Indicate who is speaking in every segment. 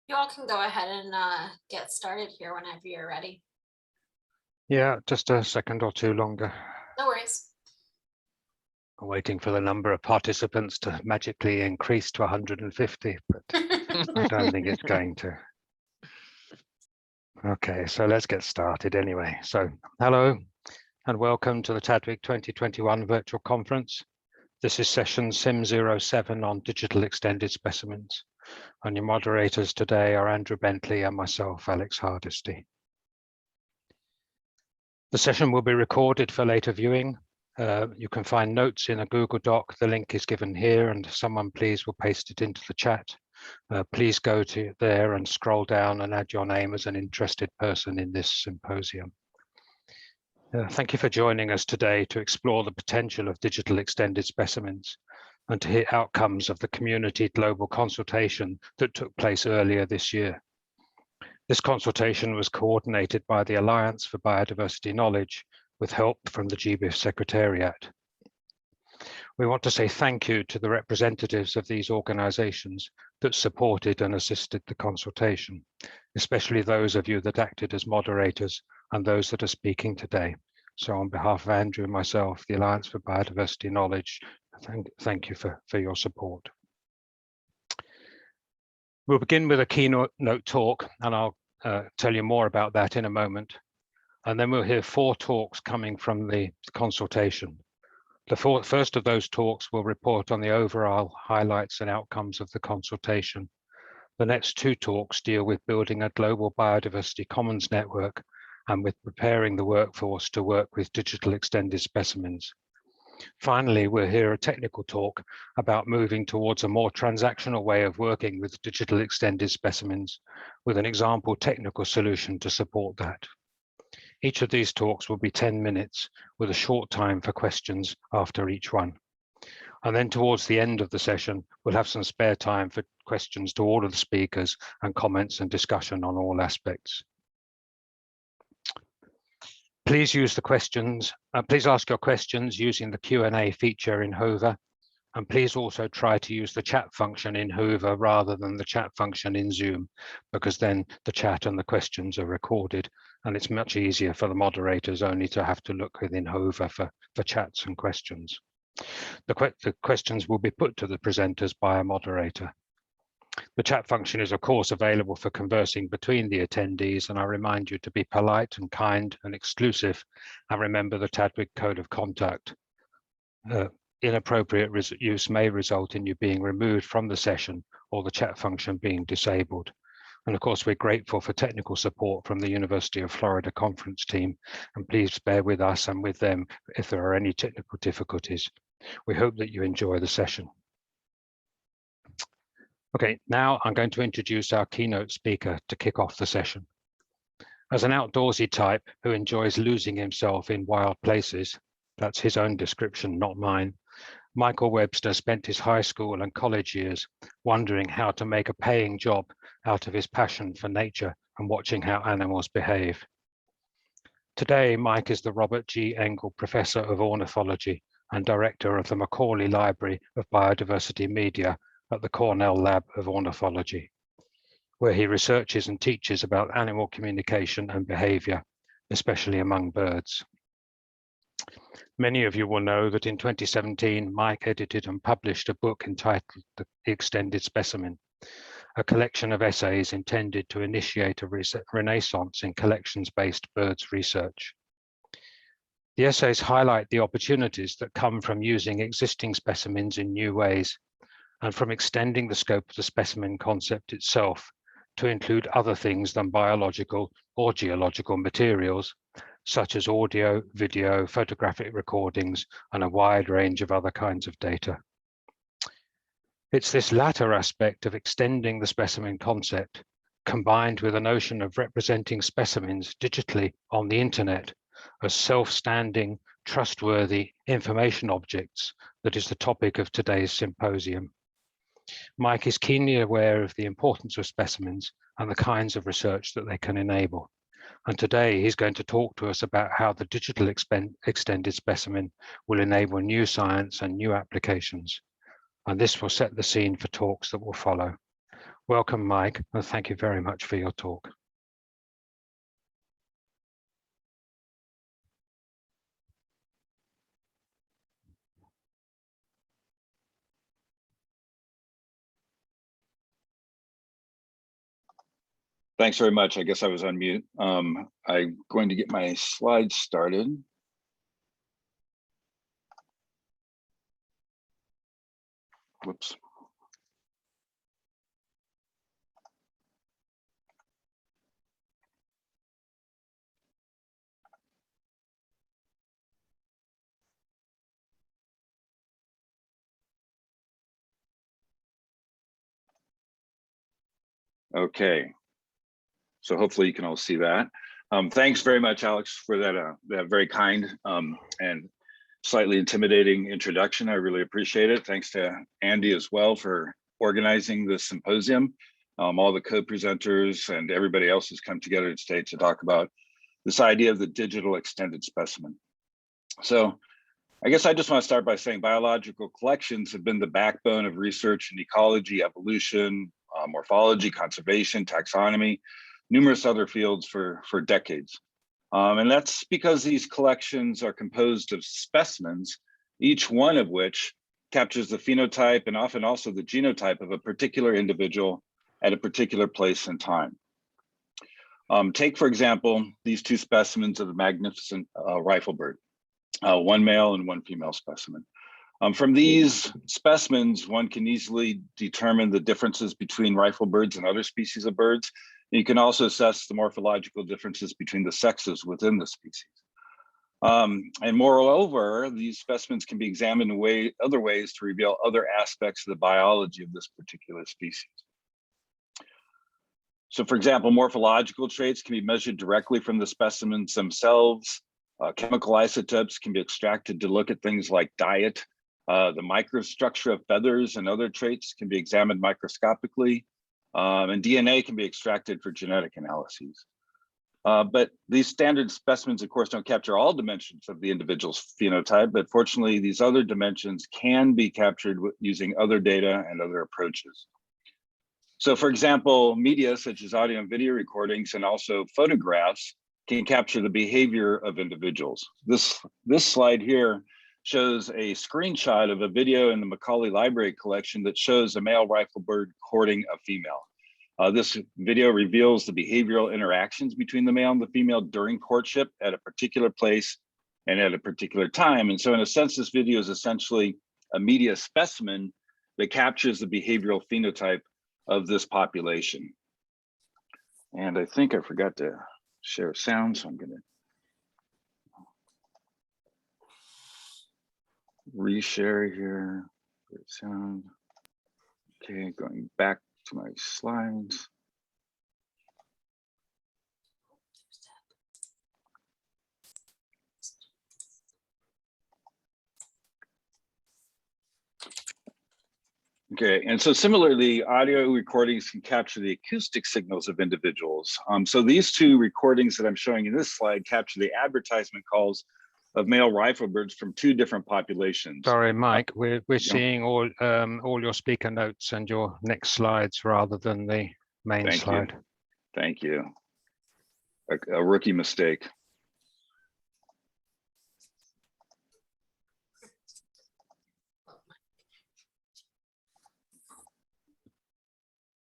Speaker 1: You all can go ahead and get started here whenever you're ready.
Speaker 2: Yeah, just a second or two longer.
Speaker 1: No worries.
Speaker 2: I'm waiting for the number of participants to magically increase to 150, but I don't think it's going to. Okay, so let's get started anyway. So hello and welcome to the TDWG 2021 virtual conference. This is session SYM07 on digital extended specimens. And your moderators today are Andrew Bentley and myself, Alex Hardisty. The session will be recorded for later viewing. You can find notes in a Google Doc. The link is given here and someone please will paste it into the chat. Please go to there and scroll down and add your name as an interested person in this symposium. Thank you for joining us today to explore the potential of digital extended specimens and to hear outcomes of the community global consultation that took place earlier this year. This consultation was coordinated by the Alliance for Biodiversity Knowledge with help from the GBIF Secretariat. We want to say thank you to the representatives of these organisations that supported and assisted the consultation, especially those of you that acted as moderators and those that are speaking today. So on behalf of Andrew and myself, the Alliance for Biodiversity Knowledge, thank you for your support. We'll begin with a keynote talk, and I'll tell you more about that in a moment. And then we'll hear 4 talks coming from the consultation. The first of those talks will report on the overall highlights and outcomes of the consultation. The next 2 talks deal with building a global biodiversity commons network and with preparing the workforce to work with digital extended specimens. Finally, we'll hear a technical talk about moving towards a more transactional way of working with digital extended specimens with an example technical solution to support that. Each of these talks will be 10 minutes with a short time for questions after each one. And then towards the end of the session, we'll have some spare time for questions to all of the speakers and comments and discussion on all aspects. Please use the questions. Please ask your questions using the Q&A feature in Hover. And please also try to use the chat function in Hover rather than the chat function in Zoom, because then the chat and the questions are recorded. And it's much easier for the moderators only to have to look within Hover for chats and questions. The questions will be put to the presenters by a moderator. The chat function is of course available for conversing between the attendees, and I remind you to be polite and kind and exclusive and remember the TDWG code of conduct. Inappropriate use may result in you being removed from the session or the chat function being disabled. And of course, we're grateful for technical support from the University of Florida conference team, and please bear with us and with them if there are any technical difficulties. We hope that you enjoy the session. Okay, now I'm going to introduce our keynote speaker to kick off the session. As an outdoorsy type who enjoys losing himself in wild places, that's his own description, not mine, Michael Webster spent his high school and college years wondering how to make a paying job out of his passion for nature and watching how animals behave. Today, Mike is the Robert G. Engel Professor of Ornithology and Director of the Macaulay Library of Biodiversity Media at the Cornell Lab of Ornithology, where he researches and teaches about animal communication and behavior, especially among birds. Many of you will know that in 2017, Mike edited and published a book entitled The Extended Specimen, a collection of essays intended to initiate a renaissance in collections-based birds research. The essays highlight the opportunities that come from using existing specimens in new ways and from extending the scope of the specimen concept itself to include other things than biological or geological materials, such as audio, video, photographic recordings, and a wide range of other kinds of data. It's this latter aspect of extending the specimen concept, combined with a notion of representing specimens digitally on the internet as self-standing, trustworthy information objects, that is the topic of today's symposium. Mike is keenly aware of the importance of specimens and the kinds of research that they can enable. And today he's going to talk to us about how the digital extended specimen will enable new science and new applications. And this will set the scene for talks that will follow. Welcome, Mike, and thank you very much for your talk.
Speaker 3: Thanks very much. I guess I was on mute. I'm going to get my slides started. Whoops. Okay. So hopefully you can all see that. Thanks very much, Alex, for that very kind and slightly intimidating introduction. I really appreciate it. Thanks to Andy as well for organizing this symposium. All the co-presenters and everybody else has come together today to talk about this idea of the digital extended specimen. So I guess I just want to start by saying biological collections have been the backbone of research in ecology, evolution, morphology, conservation, taxonomy, numerous other fields for decades. And that's because these collections are composed of specimens, each one of which captures the phenotype and often also the genotype of a particular individual at a particular place and time. Take, for example, these two specimens of the magnificent riflebird, one male and one female specimen. From these specimens, one can easily determine the differences between riflebirds and other species of birds. You can also assess the morphological differences between the sexes within the species. And moreover, these specimens can be examined in other ways to reveal other aspects of the biology of this particular species. So for example, morphological traits can be measured directly from the specimens themselves. Chemical isotopes can be extracted to look at things like diet. The microstructure of feathers and other traits can be examined microscopically. And DNA can be extracted for genetic analyses. But these standard specimens, of course, don't capture all dimensions of the individual's phenotype, but fortunately, these other dimensions can be captured using other data and other approaches. So for example, media such as audio and video recordings and also photographs can capture the behavior of individuals. This slide here shows a screenshot of a video in the Macaulay Library collection that shows a male riflebird courting a female. This video reveals the behavioral interactions between the male and the female during courtship at a particular place and at a particular time. And so in a sense, this video is essentially a media specimen that captures the behavioral phenotype of this population. And I think I forgot to share sound, so I'm gonna reshare here. Sound. Okay, going back to my slides. Okay, and so similarly, audio recordings can capture the acoustic signals of individuals. So these two recordings that I'm showing in this slide capture the advertisement calls of male riflebirds from two different populations.
Speaker 2: Sorry, Mike, we're seeing all your speaker notes and your next slides rather than the main slide.
Speaker 3: Thank you. A rookie mistake.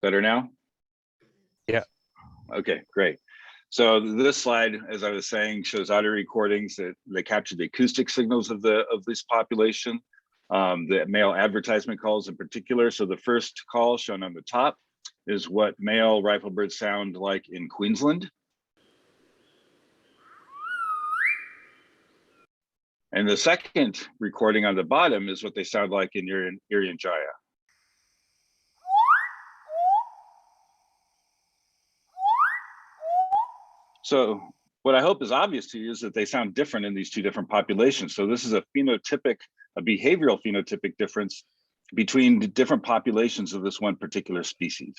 Speaker 3: Better now?
Speaker 2: Yeah.
Speaker 3: Okay, great. So this slide, as I was saying, shows audio recordings that capture the acoustic signals of this population, the male advertisement calls in particular. So the first call shown on the top is what male riflebirds sound like in Queensland. And the second recording on the bottom is what they sound like in Irian Jaya. So what I hope is obvious to you is that they sound different in these two different populations. So this is a behavioral phenotypic difference between the different populations of this one particular species.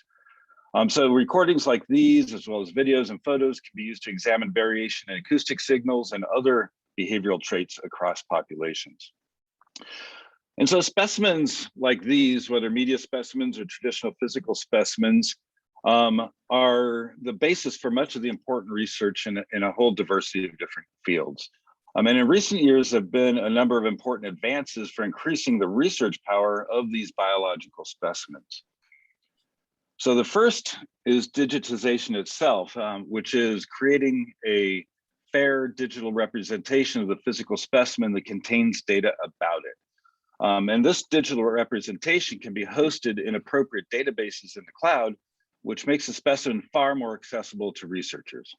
Speaker 3: So recordings like these, as well as videos and photos, can be used to examine variation in acoustic signals and other behavioral traits across populations. And so specimens like these, whether media specimens or traditional physical specimens, are the basis for much of the important research in a whole diversity of different fields. And in recent years, there have been a number of important advances for increasing the research power of these biological specimens. So the first is digitization itself, which is creating a fair digital representation of the physical specimen that contains data about it. And this digital representation can be hosted in appropriate databases in the cloud, which makes the specimen far more accessible to researchers.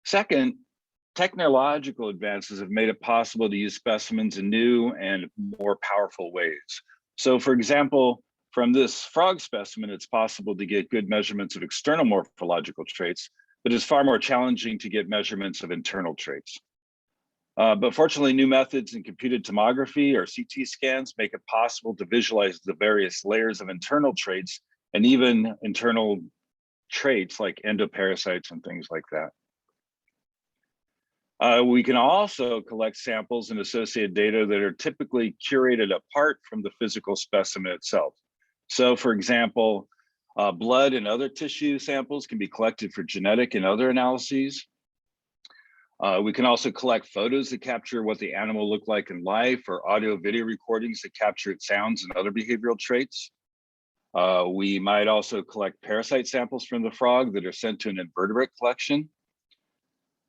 Speaker 3: Second, technological advances have made it possible to use specimens in new and more powerful ways. So for example, from this frog specimen, it's possible to get good measurements of external morphological traits, but it's far more challenging to get measurements of internal traits. But fortunately, new methods in computed tomography or CT scans make it possible to visualize the various layers of internal traits and even internal traits like endoparasites and things like that. We can also collect samples and associated data that are typically curated apart from the physical specimen itself. So for example, blood and other tissue samples can be collected for genetic and other analyses. We can also collect photos that capture what the animal looked like in life, or audio video recordings that capture its sounds and other behavioral traits. We might also collect parasite samples from the frog that are sent to an invertebrate collection.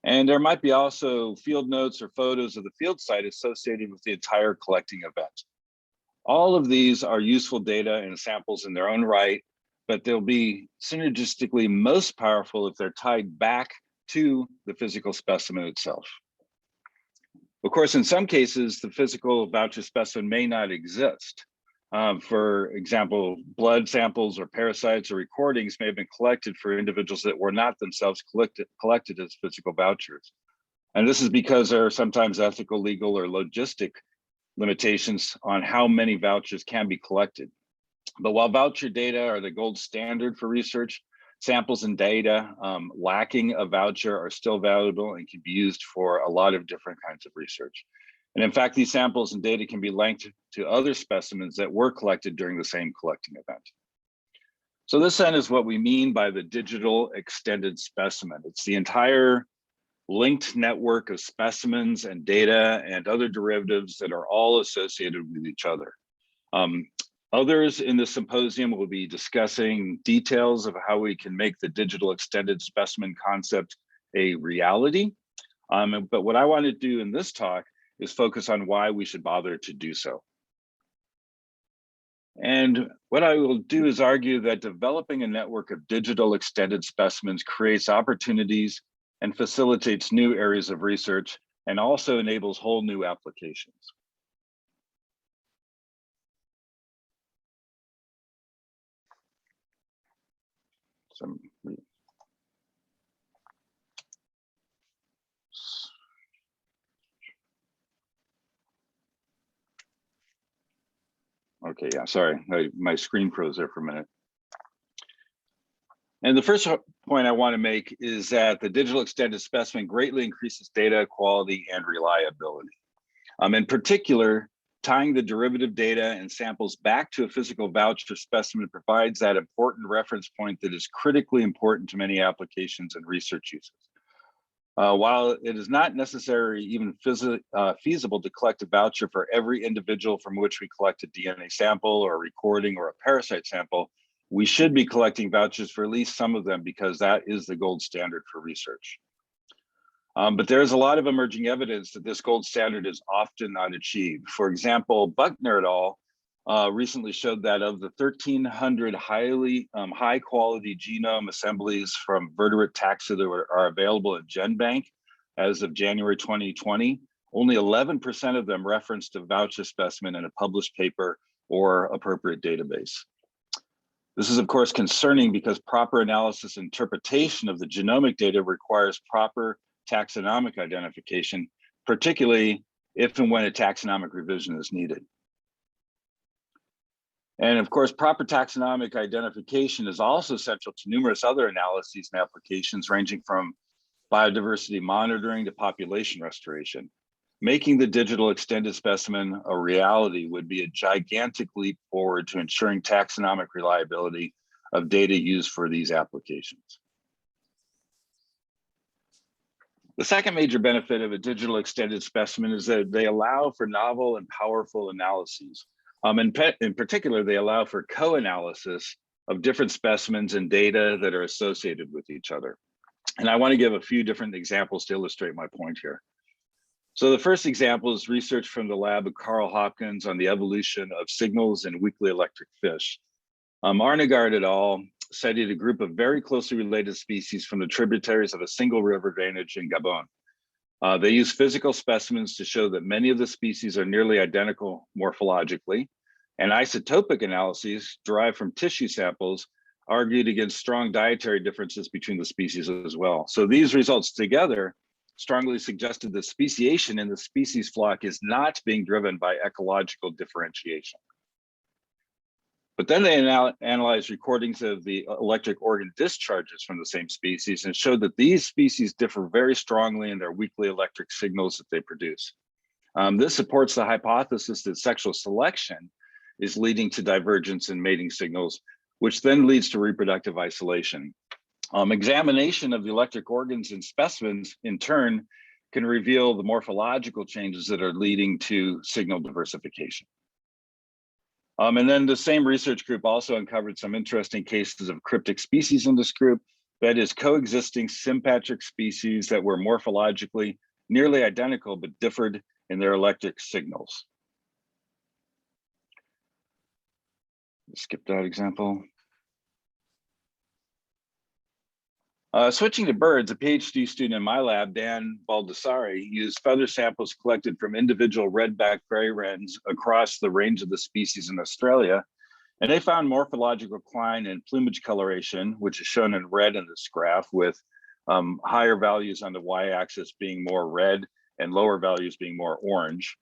Speaker 3: And there might be also field notes or photos of the field site associated with the entire collecting event. All of these are useful data and samples in their own right, but they'll be synergistically most powerful if they're tied back to the physical specimen itself. Of course, in some cases, the physical voucher specimen may not exist. For example, blood samples or parasites or recordings may have been collected for individuals that were not themselves collected as physical vouchers. And this is because there are sometimes ethical, legal, or logistic limitations on how many vouchers can be collected. But while voucher data are the gold standard for research, samples and data lacking a voucher are still valuable and can be used for a lot of different kinds of research. And in fact, these samples and data can be linked to other specimens that were collected during the same collecting event. So this then is what we mean by the digital extended specimen. It's the entire linked network of specimens and data and other derivatives that are all associated with each other. Others in the symposium will be discussing details of how we can make the digital extended specimen concept a reality. But what I want to do in this talk is focus on why we should bother to do so. And what I will do is argue that developing a network of digital extended specimens creates opportunities and facilitates new areas of research and also enables whole new applications. Okay, yeah, sorry, my screen froze there for a minute. And the first point I want to make is that the digital extended specimen greatly increases data quality and reliability. In particular, tying the derivative data and samples back to a physical voucher specimen provides that important reference point that is critically important to many applications and research uses. While it is not necessary, even feasible to collect a voucher for every individual from which we collect a DNA sample or a recording or a parasite sample, we should be collecting vouchers for at least some of them because that is the gold standard for research. But there's a lot of emerging evidence that this gold standard is often not achieved. For example, Buckner et al. Recently showed that of the 1,300 high quality genome assemblies from vertebrate taxa that are available at GenBank as of January 2020, only 11% of them referenced a voucher specimen in a published paper or appropriate database. This is of course concerning because proper analysis and interpretation of the genomic data requires proper taxonomic identification, particularly if and when a taxonomic revision is needed. And of course, proper taxonomic identification is also central to numerous other analyses and applications ranging from biodiversity monitoring to population restoration. Making the digital extended specimen a reality would be a gigantic leap forward to ensuring taxonomic reliability of data used for these applications. The second major benefit of a digital extended specimen is that they allow for novel and powerful analyses. In particular, they allow for co-analysis of different specimens and data that are associated with each other. And I want to give a few different examples to illustrate my point here. So the first example is research from the lab of Carl Hopkins on the evolution of signals in weakly electric fish. Arnegard et al. Studied a group of very closely related species from the tributaries of a single river drainage in Gabon. They used physical specimens to show that many of the species are nearly identical morphologically, and isotopic analyses derived from tissue samples argued against strong dietary differences between the species as well. So these results together strongly suggested that speciation in the species flock is not being driven by ecological differentiation. But then they analyzed recordings of the electric organ discharges from the same species and showed that these species differ very strongly in their weakly electric signals that they produce. This supports the hypothesis that sexual selection is leading to divergence in mating signals, which then leads to reproductive isolation. Examination of the electric organs in specimens, in turn, can reveal the morphological changes that are leading to signal diversification. And then the same research group also uncovered some interesting cases of cryptic species in this group, that is coexisting sympatric species that were morphologically nearly identical but differed in their electric signals. Skip that example. Switching to birds, a PhD student in my lab, Dan Baldassari, used feather samples collected from individual red-backed prairie wrens across the range of the species in Australia, and they found morphological decline in plumage coloration, which is shown in red in this graph, with higher values on the y-axis being more red and lower values being more orange.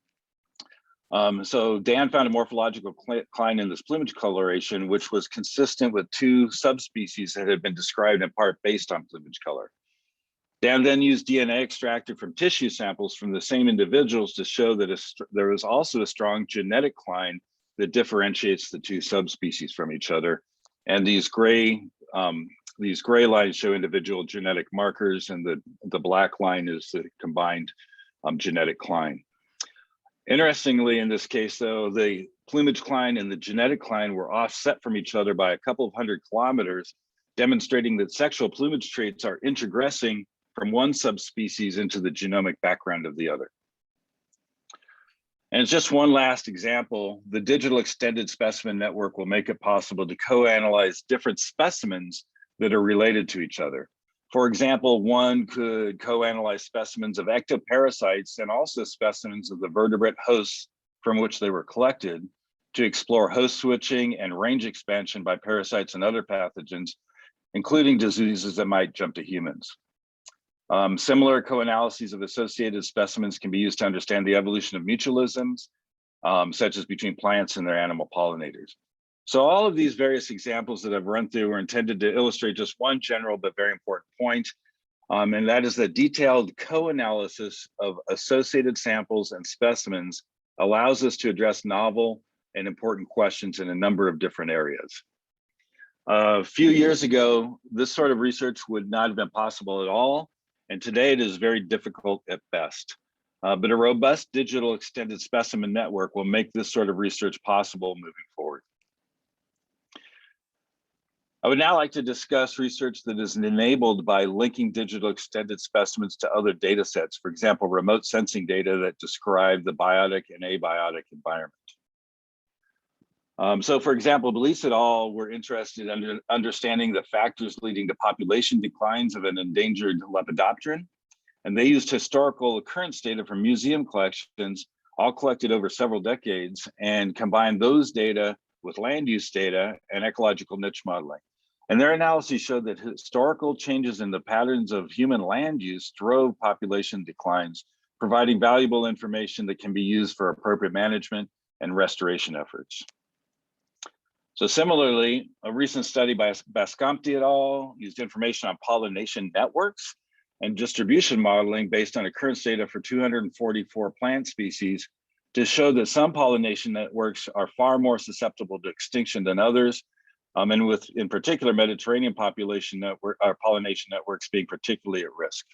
Speaker 3: So Dan found a morphological decline in this plumage coloration, which was consistent with two subspecies that had been described in part based on plumage color. Dan then used DNA extracted from tissue samples from the same individuals to show that there was also a strong genetic decline that differentiates the two subspecies from each other. And these gray lines show individual genetic markers, and the black line is the combined genetic decline. Interestingly, in this case, though, the plumage decline and the genetic decline were offset from each other by a couple of 100 kilometers, demonstrating that sexual plumage traits are introgressing from one subspecies into the genomic background of the other. And just one last example, the digital extended specimen network will make it possible to co-analyze different specimens that are related to each other. For example, one could co-analyze specimens of ectoparasites and also specimens of the vertebrate hosts from which they were collected to explore host switching and range expansion by parasites and other pathogens, including diseases that might jump to humans. Similar co-analyses of associated specimens can be used to understand the evolution of mutualisms, such as between plants and their animal pollinators. So all of these various examples that I've run through are intended to illustrate just one general but very important point, and that is that detailed co-analysis of associated samples and specimens allows us to address novel and important questions in a number of different areas. A few years ago, this sort of research would not have been possible at all, and today it is very difficult at best. But a robust digital extended specimen network will make this sort of research possible moving forward. I would now like to discuss research that is enabled by linking digital extended specimens to other data sets, for example, remote sensing data that describe the biotic and abiotic environment. So for example, Belize et al. Were interested in understanding the factors leading to population declines of an endangered lepidopteran, and they used historical occurrence data from museum collections, all collected over several decades, and combined those data with land use data and ecological niche modeling. And their analyses showed that historical changes in the patterns of human land use drove population declines, providing valuable information that can be used for appropriate management and restoration efforts. So similarly, a recent study by Bascomte et al. Used information on pollination networks and distribution modeling based on occurrence data for 244 plant species to show that some pollination networks are far more susceptible to extinction than others, and with, in particular, Mediterranean population network, pollination networks being particularly at risk.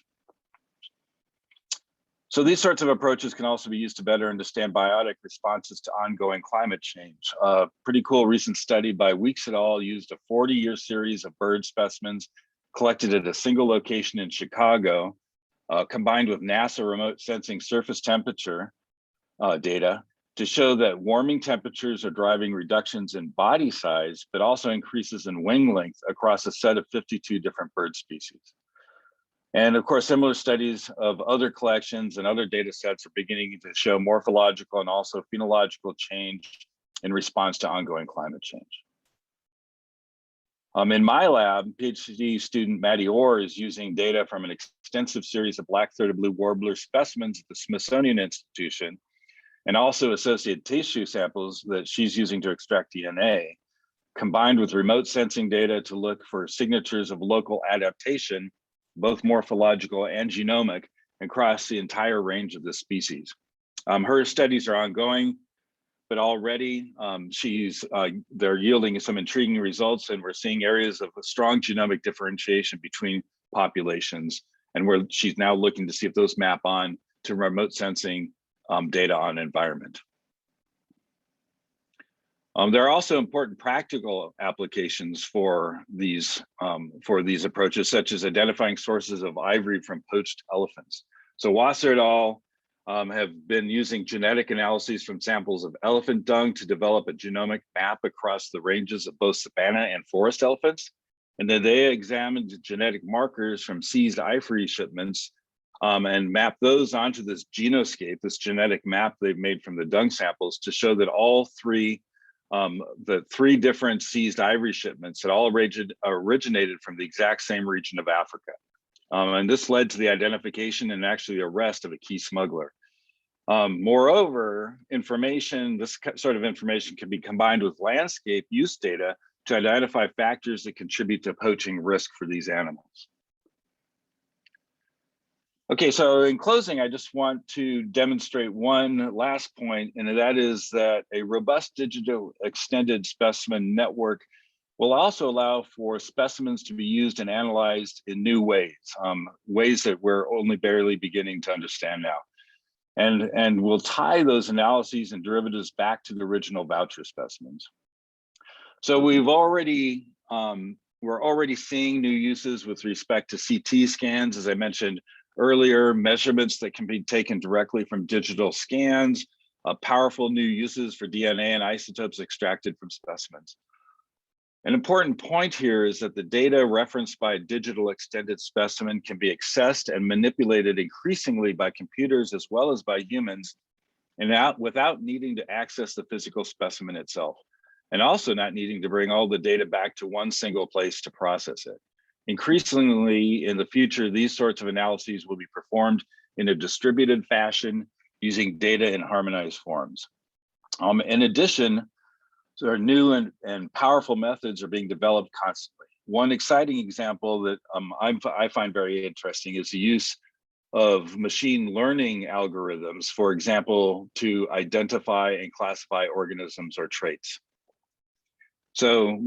Speaker 3: So these sorts of approaches can also be used to better understand biotic responses to ongoing climate change. A pretty cool recent study by Weeks et al. Used a 40-year series of bird specimens collected at a single location in Chicago, combined with NASA remote sensing surface temperature data to show that warming temperatures are driving reductions in body size, but also increases in wing length across a set of 52 different bird species. And of course, similar studies of other collections and other data sets are beginning to show morphological and also phenological change in response to ongoing climate change. In my lab, PhD student Maddie Orr is using data from an extensive series of black-throated blue warbler specimens at the Smithsonian Institution, and also associated tissue samples that she's using to extract DNA, combined with remote sensing data to look for signatures of local adaptation, both morphological and genomic, across the entire range of the species. Her studies are ongoing, but already they're yielding some intriguing results, and we're seeing areas of a strong genomic differentiation between populations, and where she's now looking to see if those map on to remote sensing data on environment. There are also important practical applications for these approaches, such as identifying sources of ivory from poached elephants. So Wasser et al. Have been using genetic analyses from samples of elephant dung to develop a genomic map across the ranges of both savanna and forest elephants. And then they examined genetic markers from seized ivory shipments and mapped those onto this genoscape, this genetic map they've made from the dung samples, to show that all three, the three different seized ivory shipments had all originated from the exact same region of Africa. And this led to the identification and actually arrest of a key smuggler. Moreover, this sort of information can be combined with landscape use data to identify factors that contribute to poaching risk for these animals. Okay, so in closing, I just want to demonstrate one last point, and that is that a robust digital extended specimen network will also allow for specimens to be used and analyzed in new ways, ways that we're only barely beginning to understand now. And we'll tie those analyses and derivatives back to the original voucher specimens. So we're already seeing new uses with respect to CT scans, as I mentioned earlier, measurements that can be taken directly from digital scans, powerful new uses for DNA and isotopes extracted from specimens. An important point here is that the data referenced by a digital extended specimen can be accessed and manipulated increasingly by computers as well as by humans, and without needing to access the physical specimen itself, and also not needing to bring all the data back to one single place to process it. Increasingly in the future, these sorts of analyses will be performed in a distributed fashion using data in harmonized forms. In addition, there are new and powerful methods are being developed constantly. One exciting example that I find very interesting is the use of machine learning algorithms, for example, to identify and classify organisms or traits. So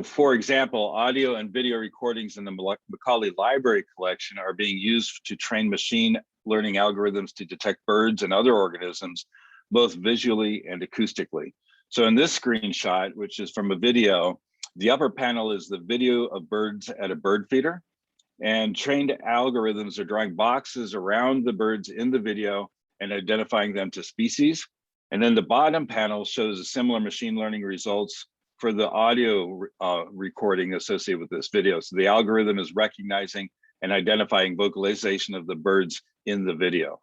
Speaker 3: for example, audio and video recordings in the Macaulay Library collection are being used to train machine learning algorithms to detect birds and other organisms, both visually and acoustically. So in this screenshot, which is from a video, the upper panel is the video of birds at a bird feeder, and trained algorithms are drawing boxes around the birds in the video and identifying them to species. And then the bottom panel shows a similar machine learning results for the audio recording associated with this video. So the algorithm is recognizing and identifying vocalization of the birds in the video.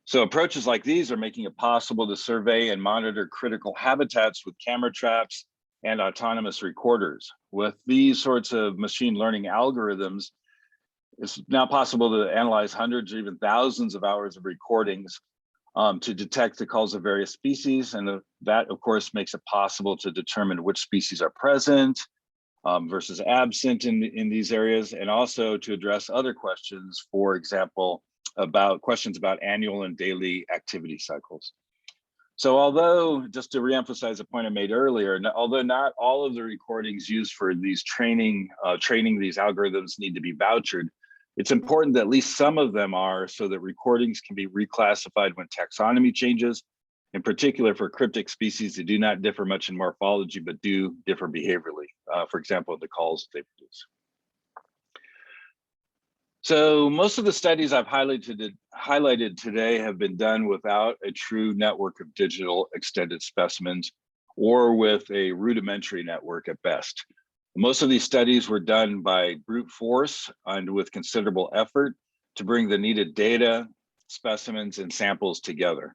Speaker 3: So approaches like these are making it possible to survey and monitor critical habitats with camera traps and autonomous recorders. With these sorts of machine learning algorithms, it's now possible to analyze hundreds or even thousands of hours of recordings to detect the calls of various species. And that, of course, makes it possible to determine which species are present, versus absent in these areas, and also to address other questions, for example, questions about annual and daily activity cycles. So although, just to reemphasize a point I made earlier, although not all of the recordings used for these training these algorithms need to be vouchered, it's important that at least some of them are, so that recordings can be reclassified when taxonomy changes, in particular for cryptic species that do not differ much in morphology, but do differ behaviorally, for example, the calls they produce. So most of the studies I've highlighted today have been done without a true network of digital extended specimens or with a rudimentary network at best. Most of these studies were done by brute force and with considerable effort to bring the needed data, specimens, and samples together.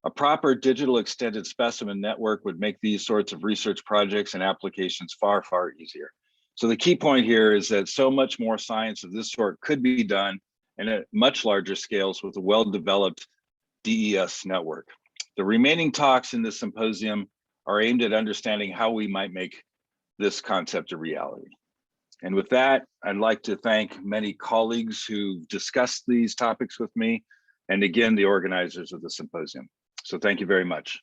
Speaker 3: A proper digital extended specimen network would make these sorts of research projects and applications far, far easier. So the key point here is that so much more science of this sort could be done and at much larger scales with a well-developed DES network. The remaining talks in this symposium are aimed at understanding how we might make this concept a reality. And with that, I'd like to thank many colleagues who discussed these topics with me, and again, the organizers of the symposium. So thank you very much.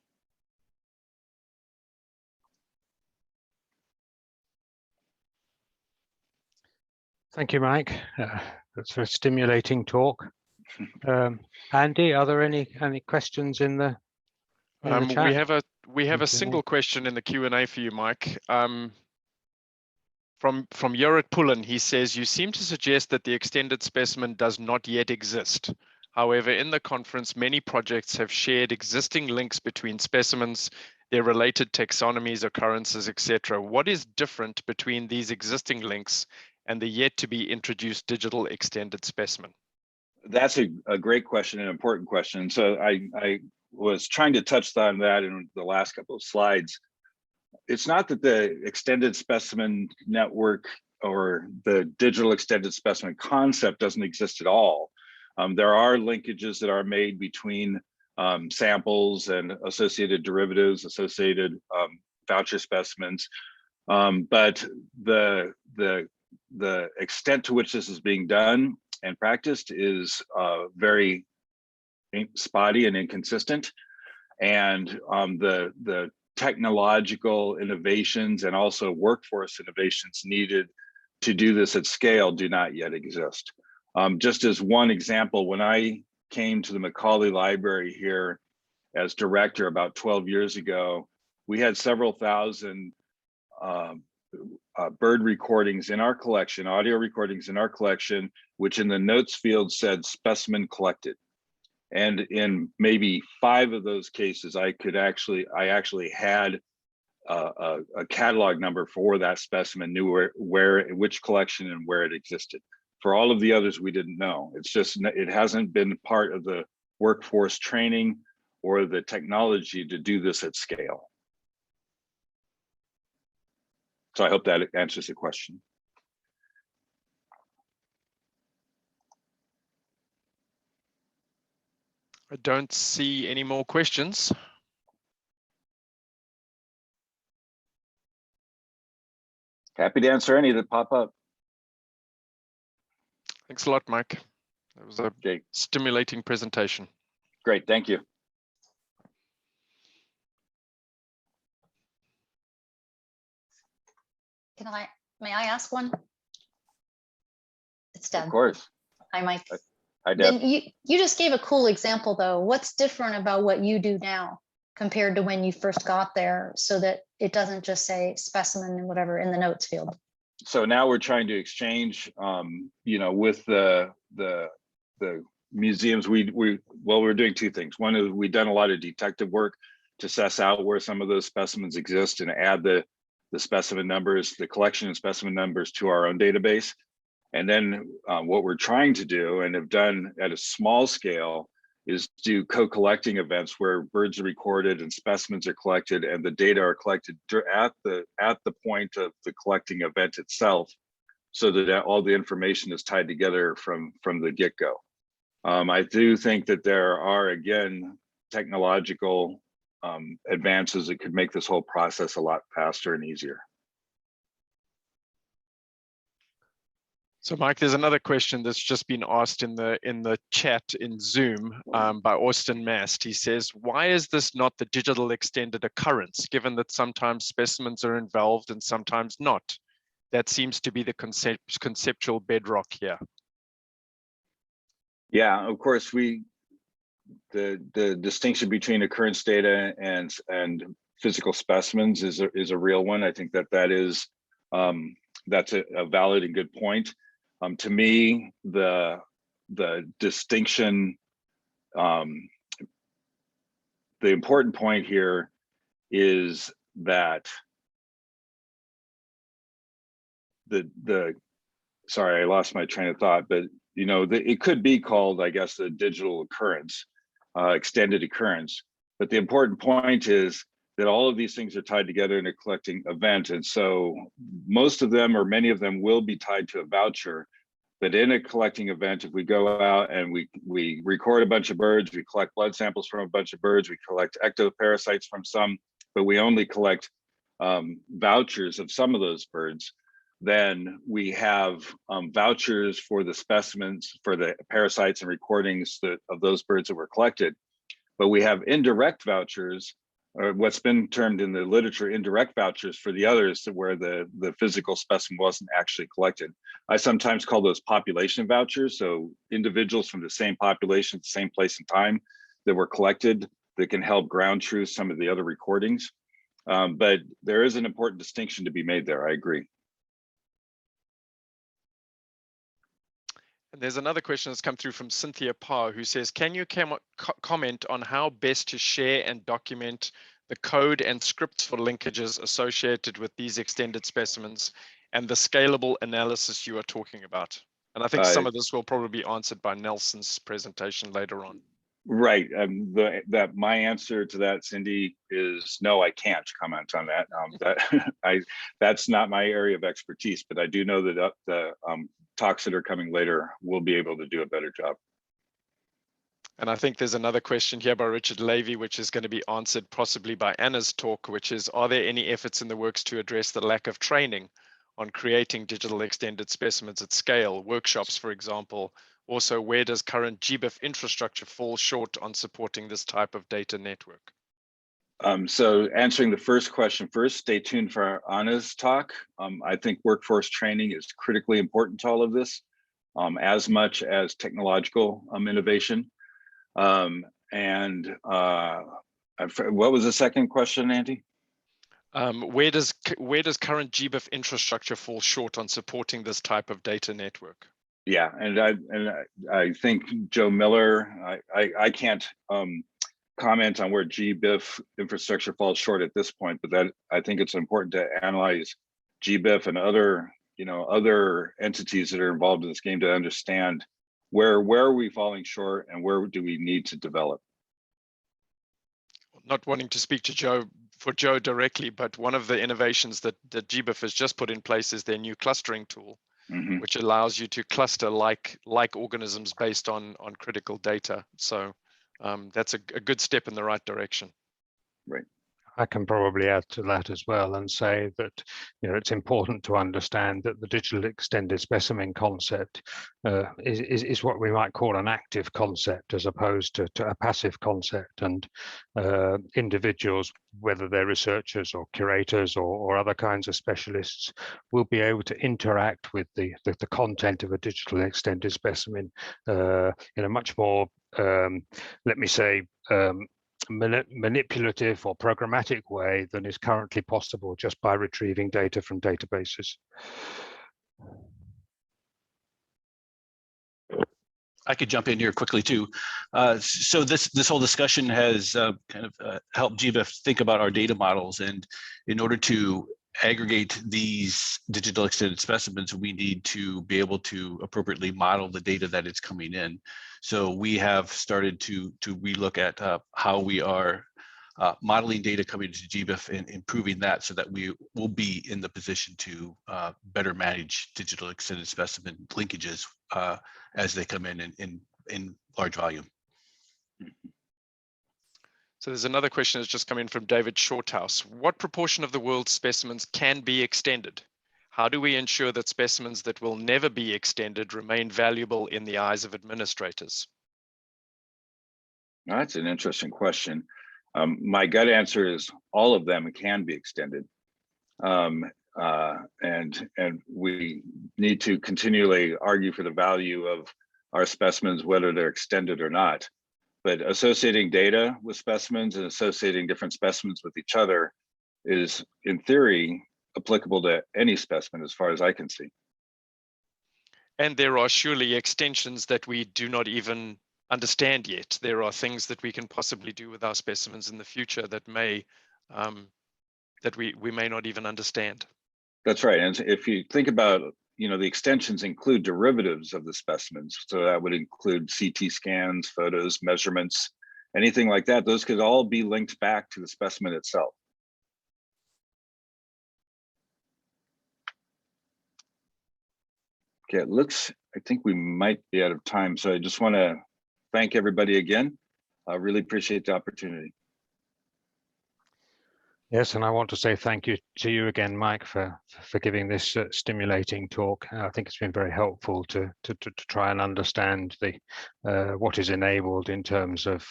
Speaker 2: Thank you, Mike. That's a stimulating talk. Andy, are there any questions in the chat?
Speaker 4: We have a single question in the Q&A for you, Mike. From Jorrit Pullen, he says, you seem to suggest that the extended specimen does not yet exist. However, in the conference, many projects have shared existing links between specimens, their related taxonomies, occurrences, etc. What is different between these existing links and the yet to be introduced digital extended specimen?
Speaker 3: That's a great question, an important question. So I was trying to touch on that in the last couple of slides. It's not that the extended specimen network or the digital extended specimen concept doesn't exist at all. There are linkages that are made between samples and associated derivatives, associated voucher specimens, but the extent to which this is being done and practiced is very spotty and inconsistent. And the technological innovations and also workforce innovations needed to do this at scale do not yet exist. Just as one example, when I came to the Macaulay Library here as director about 12 years ago, we had several thousand bird recordings in our collection, audio recordings in our collection, which in the notes field said specimen collected. And in maybe 5 of those cases, I actually had a catalog number for that specimen, knew which collection and where it existed. For all of the others, we didn't know. It's just, it hasn't been part of the workforce training or the technology to do this at scale. So I hope that answers the question.
Speaker 4: I don't see any more questions.
Speaker 3: Happy to answer any that pop up.
Speaker 4: Thanks a lot, Mike. That was a stimulating presentation.
Speaker 3: Great, thank you.
Speaker 5: May I ask one? It's Deb.
Speaker 3: Of course.
Speaker 5: Hi, Mike.
Speaker 3: Hi, Deb.
Speaker 5: Then you just gave a cool example though. What's different about what you do now compared to when you first got there so that it doesn't just say specimen and whatever in the notes field?
Speaker 3: So now we're trying to exchange, you know, with the museums. We're doing 2 things. One is we've done a lot of detective work to suss out where some of those specimens exist and add the specimen numbers, the collection of specimen numbers to our own database. And then what we're trying to do and have done at a small scale is do co-collecting events where birds are recorded and specimens are collected and the data are collected at the point of the collecting event itself, so that all the information is tied together from the get-go. I do think that there are, again, technological advances that could make this whole process a lot faster and easier.
Speaker 4: So Mike, there's another question that's just been asked in the chat in Zoom by Austin Mast. He says, why is this not the digital extended occurrence, given that sometimes specimens are involved and sometimes not? That seems to be the conceptual bedrock here.
Speaker 3: Yeah, of course, the distinction between occurrence data and physical specimens is a real one. I think that is that's a valid and good point. To me, the distinction, the important point here is that sorry, I lost my train of thought, but you know, it could be called, I guess, a digital occurrence, extended occurrence. But the important point is that all of these things are tied together in a collecting event. And so most of them, or many of them, will be tied to a voucher. But in a collecting event, if we go out and we record a bunch of birds, we collect blood samples from a bunch of birds, we collect ectoparasites from some, but we only collect vouchers of some of those birds, then we have vouchers for the specimens, for the parasites and recordings of those birds that were collected. But we have indirect vouchers, or what's been termed in the literature indirect vouchers for the others, where the physical specimen wasn't actually collected. I sometimes call those population vouchers. So individuals from the same population, same place and time that were collected that can help ground truth some of the other recordings. But there is an important distinction to be made there, I agree.
Speaker 4: And there's another question that's come through from Cynthia Parr, who says, can you comment on how best to share and document the code and scripts for linkages associated with these extended specimens and the scalable analysis you are talking about? And I think some of this will probably be answered by Nelson's presentation later on.
Speaker 3: Right. My answer to that, Cindy, is no, I can't comment on that. That's not my area of expertise, but I do know that the talks that are coming later will be able to do a better job.
Speaker 4: And I think there's another question here by Richard Levy, which is going to be answered possibly by Anna's talk, which is, are there any efforts in the works to address the lack of training on creating digital extended specimens at scale, workshops, for example? Also, where does current GBIF infrastructure fall short on supporting this type of data network?
Speaker 3: So answering the first question first, stay tuned for Anna's talk. I think workforce training is critically important to all of this, as much as technological innovation. What was the second question, Andy?
Speaker 4: Where does current GBIF infrastructure fall short on supporting this type of data network?
Speaker 3: Yeah, and I think Joe Miller, I can't comment on where GBIF infrastructure falls short at this point, but that I think it's important to analyze GBIF and other entities that are involved in this game to understand where are we falling short and where do we need to develop.
Speaker 4: Not wanting to speak to Joe directly, but one of the innovations that GBIF has just put in place is their new clustering tool, which allows you to cluster like organisms based on critical data. So that's a good step in the right direction.
Speaker 3: Right.
Speaker 2: I can probably add to that as well and say that, you know, it's important to understand that the digital extended specimen concept is what we might call an active concept as opposed to a passive concept. And individuals, whether they're researchers or curators or other kinds of specialists, will be able to interact with the content of a digital extended specimen in a much more, let me say, manipulative or programmatic way than is currently possible just by retrieving data from databases.
Speaker 6: I could jump in here quickly too. So this whole discussion has kind of helped GBIF think about our data models, and in order to aggregate these digital extended specimens, we need to be able to appropriately model the data that is coming in. So we have started to relook at how we are modeling data coming into GBIF and improving that so that we will be in the position to better manage digital extended specimen linkages as they come in large volume.
Speaker 4: So there's another question that's just come in from David Shorthouse. What proportion of the world's specimens can be extended? How do we ensure that specimens that will never be extended remain valuable in the eyes of administrators?
Speaker 3: Now, that's an interesting question. My gut answer is all of them can be extended. And we need to continually argue for the value of our specimens, whether they're extended or not. But associating data with specimens and associating different specimens with each other is, in theory, applicable to any specimen as far as I can see.
Speaker 4: And there are surely extensions that we do not even understand yet. There are things that we can possibly do with our specimens in the future that may that we may not even understand.
Speaker 3: That's right. And if you think about, the extensions include derivatives of the specimens. So that would include CT scans, photos, measurements, anything like that. Those could all be linked back to the specimen itself. Okay, I think we might be out of time. So I just want to thank everybody again. I really appreciate the opportunity.
Speaker 2: Yes, and I want to say thank you to you again, Mike, for giving this stimulating talk. I think it's been very helpful to try and understand what is enabled in terms of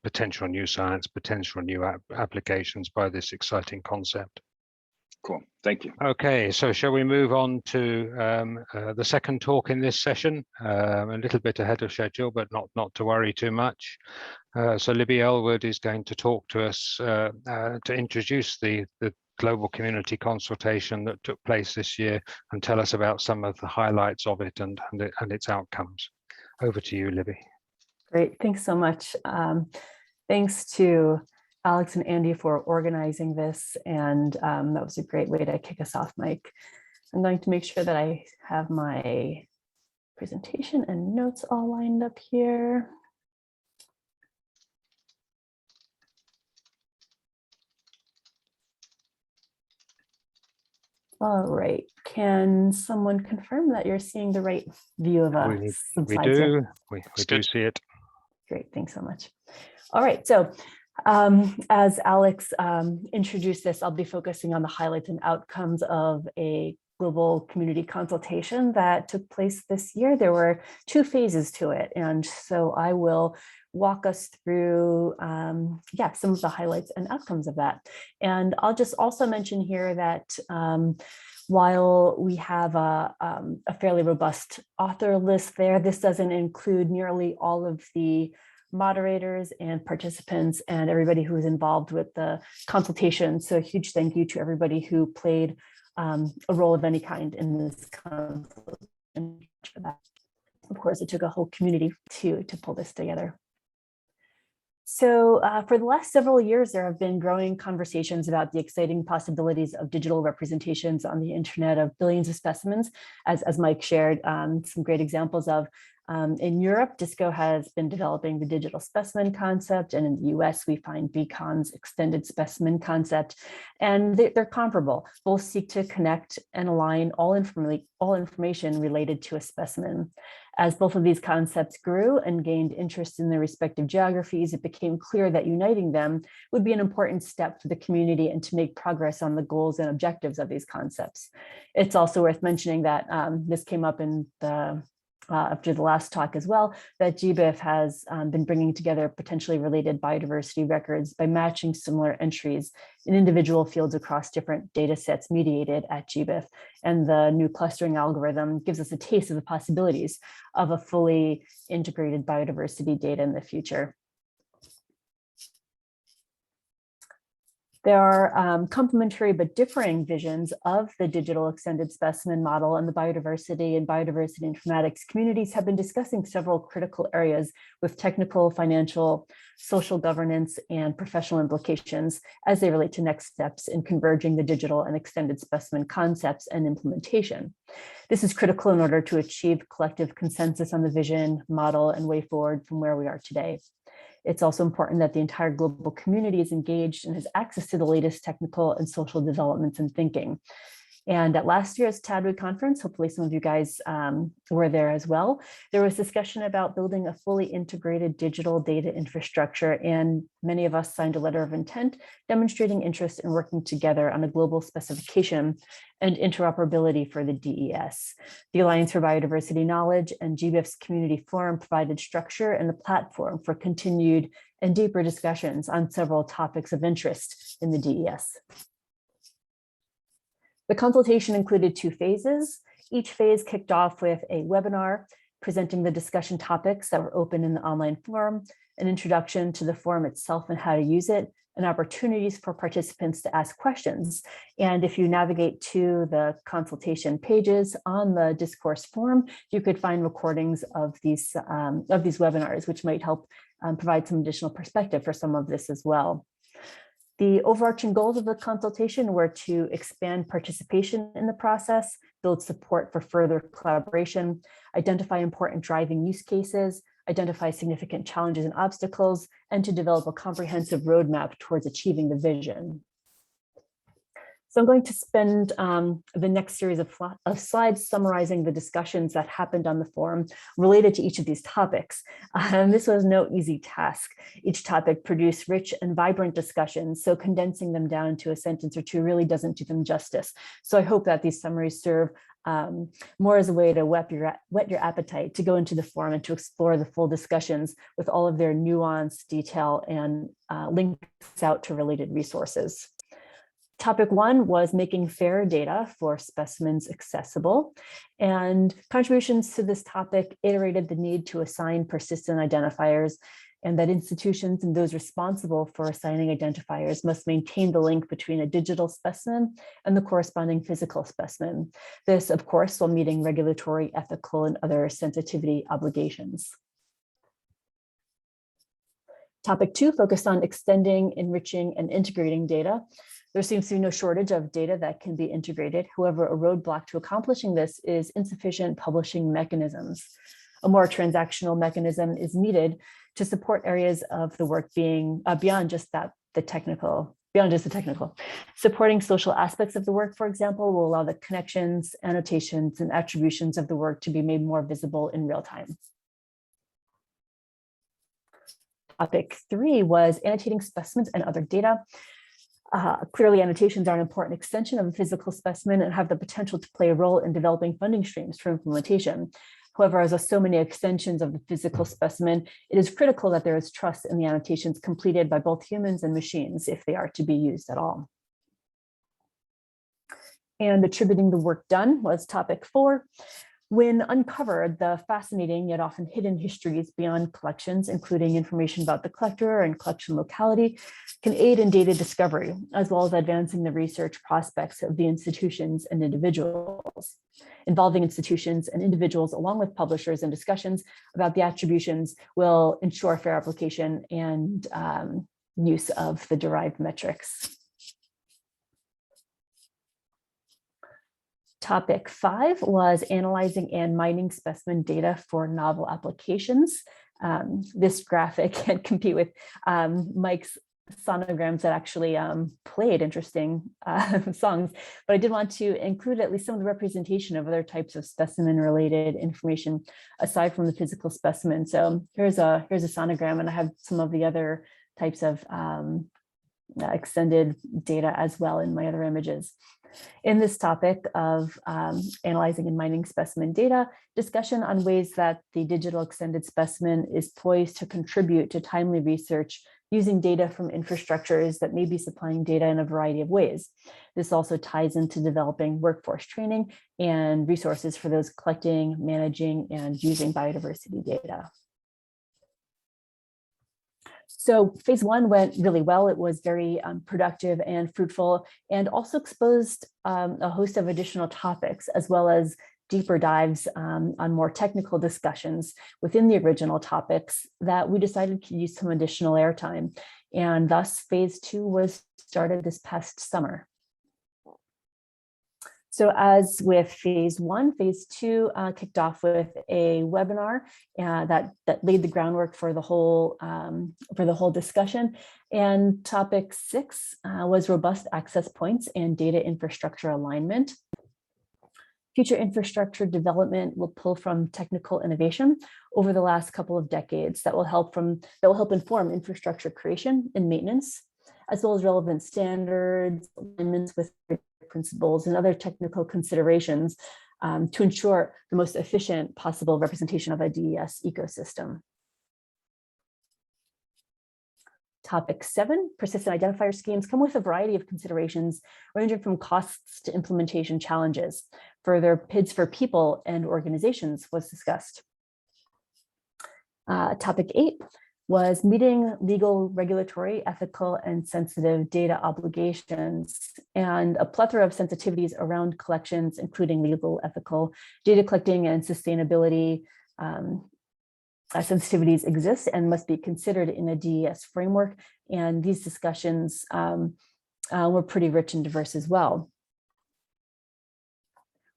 Speaker 2: potential new science, potential new applications by this exciting concept.
Speaker 3: Cool, thank you.
Speaker 2: Okay, so shall we move on to the second talk in this session? A little bit ahead of schedule, but not to worry too much. So Libby Elwood is going to talk to us to introduce the global community consultation that took place this year and tell us about some of the highlights of it and its outcomes. Over to you, Libby.
Speaker 7: Great, thanks so much. Thanks to Alex and Andy for organizing this, and that was a great way to kick us off, Mike. I'm going to make sure that I have my presentation and notes all lined up here. All right, can someone confirm that you're seeing the right view of some
Speaker 2: we
Speaker 7: slides
Speaker 2: do.
Speaker 7: here?
Speaker 2: We do see it.
Speaker 7: Great, thanks so much. All right, so as Alex introduced this, I'll be focusing on the highlights and outcomes of a global community consultation that took place this year. There were 2 phases to it, and so I will walk us through some of the highlights and outcomes of that. And I'll just also mention here that while we have a fairly robust author list there, this doesn't include nearly all of the moderators and participants and everybody who was involved with the consultation. So a huge thank you to everybody who played a role of any kind in this consultation. Of course, it took a whole community to pull this together. So for the last several years, there have been growing conversations about the exciting possibilities of digital representations on the internet of billions of specimens, as Mike shared some great examples of. In Europe, DISCO has been developing the digital specimen concept, and in the US, we find Beacon's extended specimen concept, and they're comparable. Both seek to connect and align all information related to a specimen. As both of these concepts grew and gained interest in their respective geographies, it became clear that uniting them would be an important step for the community and to make progress on the goals and objectives of these concepts. It's also worth mentioning that this came up in the after the last talk as well, that GBIF has been bringing together potentially related biodiversity records by matching similar entries in individual fields across different data sets mediated at GBIF. And the new clustering algorithm gives us a taste of the possibilities of a fully integrated biodiversity data in the future. There are complementary but differing visions of the digital extended specimen model, and the biodiversity and biodiversity informatics communities have been discussing several critical areas with technical, financial, social governance, and professional implications as they relate to next steps in converging the digital and extended specimen concepts and implementation. This is critical in order to achieve collective consensus on the vision, model, and way forward from where we are today. It's also important that the entire global community is engaged and has access to the latest technical and social developments and thinking. And at last year's TDWG conference, hopefully some of you guys were there as well, there was discussion about building a fully integrated digital data infrastructure, and many of us signed a letter of intent demonstrating interest in working together on a global specification and interoperability for the DES. The Alliance for Biodiversity Knowledge and GBIF's Community Forum provided structure and a platform for continued and deeper discussions on several topics of interest in the DES. The consultation included 2 phases. Each phase kicked off with a webinar presenting the discussion topics that were open in the online forum, an introduction to the forum itself and how to use it, and opportunities for participants to ask questions. And if you navigate to the consultation pages on the discourse forum, you could find recordings of these webinars, which might help provide some additional perspective for some of this as well. The overarching goals of the consultation were to expand participation in the process, build support for further collaboration, identify important driving use cases, identify significant challenges and obstacles, and to develop a comprehensive roadmap towards achieving the vision. So I'm going to spend the next series of slides summarizing the discussions that happened on the forum related to each of these topics. This was no easy task. Each topic produced rich and vibrant discussions, so condensing them down to a sentence or two really doesn't do them justice. So I hope that these summaries serve more as a way to whet your appetite to go into the forum and to explore the full discussions with all of their nuance, detail, and links out to related resources. Topic 1 was making FAIR data for specimens accessible, and contributions to this topic iterated the need to assign persistent identifiers, and that institutions and those responsible for assigning identifiers must maintain the link between a digital specimen and the corresponding physical specimen. This, of course, while meeting regulatory, ethical, and other sensitivity obligations. Topic 2 focused on extending, enriching, and integrating data. There seems to be no shortage of data that can be integrated. However, a roadblock to accomplishing this is insufficient publishing mechanisms. A more transactional mechanism is needed to support areas of the work being beyond just the technical. Supporting social aspects of the work, for example, will allow the connections, annotations, and attributions of the work to be made more visible in real time. Topic 3 was annotating specimens and other data. Clearly, annotations are an important extension of a physical specimen and have the potential to play a role in developing funding streams for implementation. However, as with so many extensions of the physical specimen, it is critical that there is trust in the annotations completed by both humans and machines if they are to be used at all. And attributing the work done was topic 4. When uncovered, the fascinating yet often hidden histories beyond collections, including information about the collector and collection locality, can aid in data discovery, as well as advancing the research prospects of the institutions and individuals. Involving institutions and individuals along with publishers in discussions about the attributions will ensure fair application and use of the derived metrics. Topic 5 was analyzing and mining specimen data for novel applications. This graphic can compete with Mike's sonograms that actually played interesting songs, but I did want to include at least some of the representation of other types of specimen-related information aside from the physical specimen. So here's a sonogram, and I have some of the other types of extended data as well in my other images. In this topic of analyzing and mining specimen data, discussion on ways that the digital extended specimen is poised to contribute to timely research using data from infrastructures that may be supplying data in a variety of ways. This also ties into developing workforce training and resources for those collecting, managing, and using biodiversity data. So phase 1 went really well. It was very productive and fruitful, and also exposed a host of additional topics, as well as deeper dives on more technical discussions within the original topics that we decided to use some additional airtime. And thus phase 2 was started this past summer. So as with phase 1, phase 2 kicked off with a webinar that laid the groundwork for the whole discussion. And topic 6 was robust access points and data infrastructure alignment. future infrastructure development will pull from technical innovation over the last couple of decades that will help inform infrastructure creation and maintenance, as well as relevant standards, alignments with principles and other technical considerations to ensure the most efficient possible representation of a DES ecosystem. Topic 7, persistent identifier schemes come with a variety of considerations ranging from costs to implementation challenges. Further, PIDs for people and organizations was discussed. Topic 8 was meeting legal, regulatory, ethical, and sensitive data obligations, and a plethora of sensitivities around collections, including legal, ethical, data collecting, and sustainability sensitivities exist and must be considered in a DES framework. And these discussions were pretty rich and diverse as well.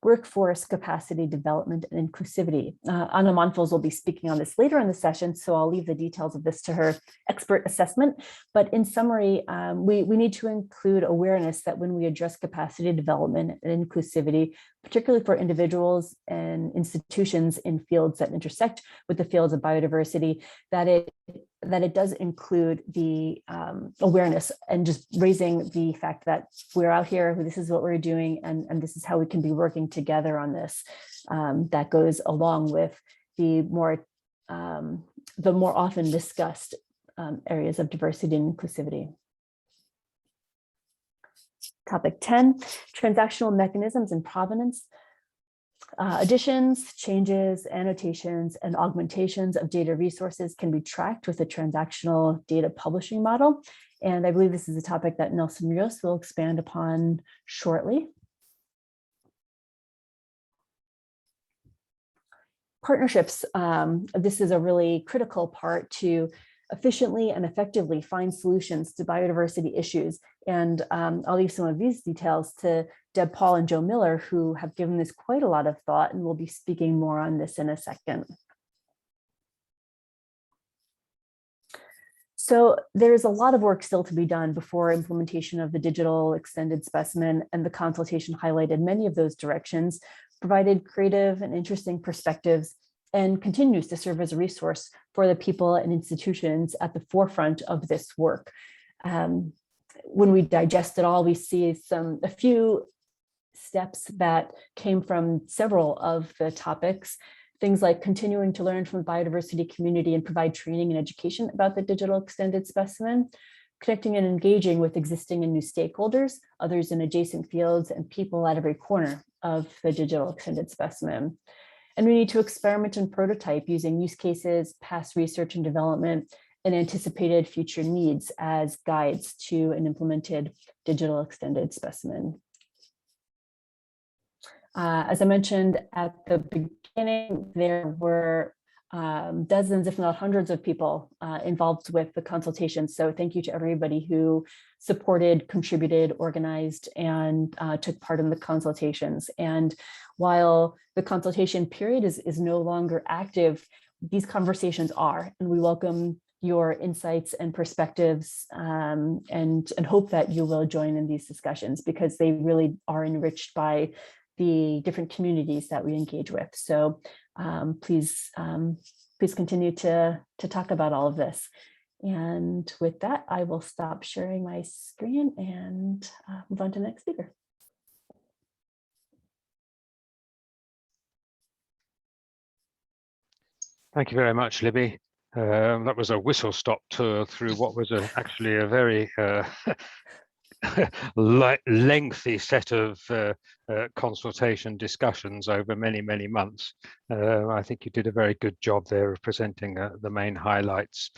Speaker 7: Workforce capacity development and inclusivity. Anna Monfils will be speaking on this later in the session, so I'll leave the details of this to her expert assessment. But in summary, we need to include awareness that when we address capacity development and inclusivity, particularly for individuals and institutions in fields that intersect with the fields of biodiversity, that it does include the awareness and just raising the fact that we're out here, this is what we're doing, and this is how we can be working together on this. That goes along with the more often discussed areas of diversity and inclusivity. Topic 10, transactional mechanisms and provenance. Additions, changes, annotations, and augmentations of data resources can be tracked with a transactional data publishing model. And I believe this is a topic that Nelson Rios will expand upon shortly. Partnerships. This is a really critical part to efficiently and effectively find solutions to biodiversity issues. And I'll leave some of these details to Deb Paul and Joe Miller, who have given this quite a lot of thought, and we'll be speaking more on this in a second. So there's a lot of work still to be done before implementation of the digital extended specimen, and the consultation highlighted many of those directions, provided creative and interesting perspectives, and continues to serve as a resource for the people and institutions at the forefront of this work. When we digest it all, we see a few steps that came from several of the topics, things like continuing to learn from the biodiversity community and provide training and education about the digital extended specimen, connecting and engaging with existing and new stakeholders, others in adjacent fields, and people at every corner of the digital extended specimen. And we need to experiment and prototype using use cases, past research and development, and anticipated future needs as guides to an implemented digital extended specimen. As I mentioned at the beginning, there were dozens, if not hundreds of people involved with the consultation. So thank you to everybody who supported, contributed, organized, and took part in the consultations. And while the consultation period is no longer active, these conversations are, and we welcome your insights and perspectives and hope that you will join in these discussions, because they really are enriched by the different communities that we engage with. So please continue to talk about all of this. And with that, I will stop sharing my screen and move on to the next speaker.
Speaker 2: Thank you very much, Libby. That was a whistle-stop tour through what was actually a very lengthy set of consultation discussions over many, many months. I think you did a very good job there of presenting the main highlights.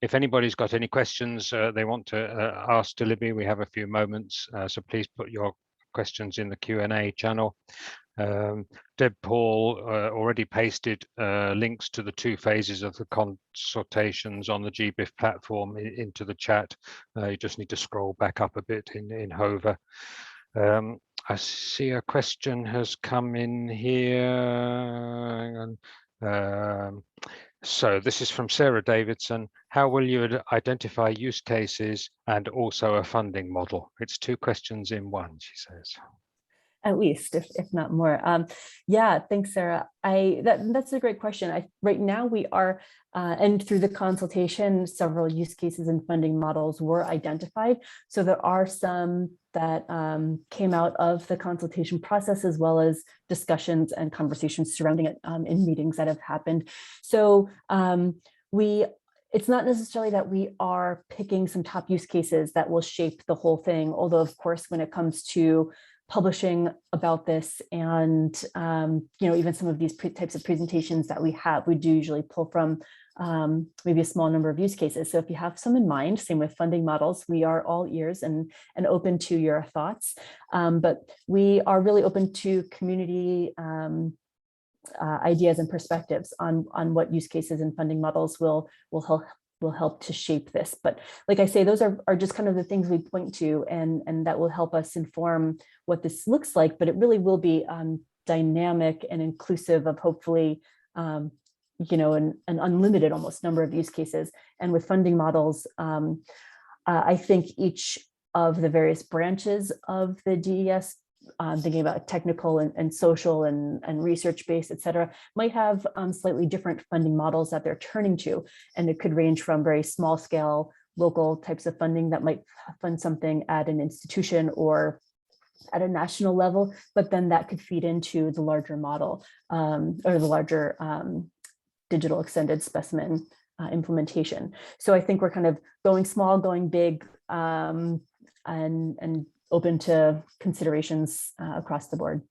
Speaker 2: If anybody's got any questions they want to ask to Libby, we have a few moments, so please put your questions in the Q&A channel. Deb Paul already pasted links to the 2 phases of the consultations on the GBIF platform into the chat. You just need to scroll back up a bit in Hover. I see a question has come in here. Hang on. So this is from Sarah Davidson. How will you identify use cases and also a funding model? It's 2 questions in one, she says.
Speaker 7: at least, if not more. Yeah, thanks, Sarah. That's a great question. Right now we are, and through the consultation, several use cases and funding models were identified. So there are some that came out of the consultation process, as well as discussions and conversations surrounding it in meetings that have happened. So it's not necessarily that we are picking some top use cases that will shape the whole thing, although of course, when it comes to publishing about this and even some of these types of presentations that we have, we do usually pull from maybe a small number of use cases. So if you have some in mind, same with funding models, we are all ears and open to your thoughts, but we are really open to community ideas and perspectives on what use cases and funding models will help to shape this. But like I say, those are just kind of the things we point to, and that will help us inform what this looks like. But it really will be dynamic and inclusive of hopefully an unlimited almost number of use cases. And with funding models, I think each of the various branches of the DES, thinking about technical and social and research-based, et cetera, might have slightly different funding models that they're turning to. And it could range from very small scale, local types of funding that might fund something at an institution or at a national level, but then that could feed into the larger model or the larger digital extended specimen implementation. So I think we're kind of going small, going big, and open to considerations across the board.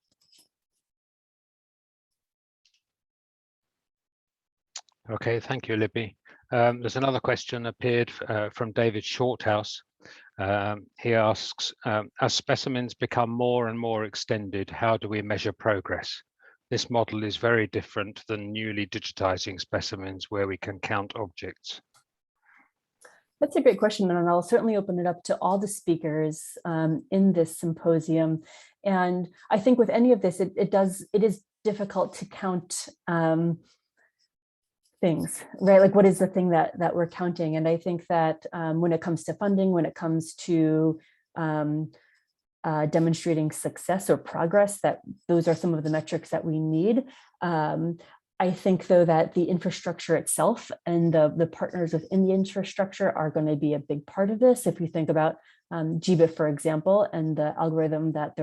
Speaker 2: Okay, thank you, Libby. There's another question appeared from David Shorthouse. He asks, as specimens become more and more extended, how do we measure progress? This model is very different than newly digitizing specimens where we can count objects.
Speaker 7: That's a great question, and I'll certainly open it up to all the speakers in this symposium. And I think with any of this, it is difficult to count things, right? Like, what is the thing that we're counting? And I think that when it comes to funding, when it comes to demonstrating success or progress, that those are some of the metrics that we need. I think, though, that the infrastructure itself and the partners within the infrastructure are going to be a big part of this. If you think about GBIF, for example, and the algorithm that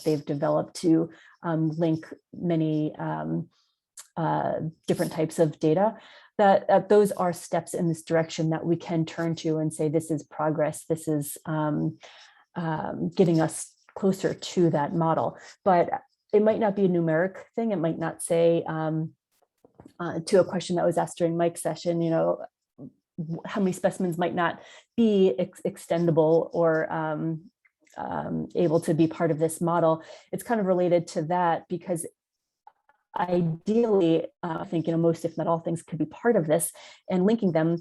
Speaker 7: they've developed to link many different types of data, that those are steps in this direction that we can turn to and say, this is progress, this is getting us closer to that model. But it might not be a numeric thing. It might not say, to a question that was asked during Mike's session, how many specimens might not be extendable or able to be part of this model. It's kind of related to that, because ideally, I think most, if not all, things could be part of this, and linking them.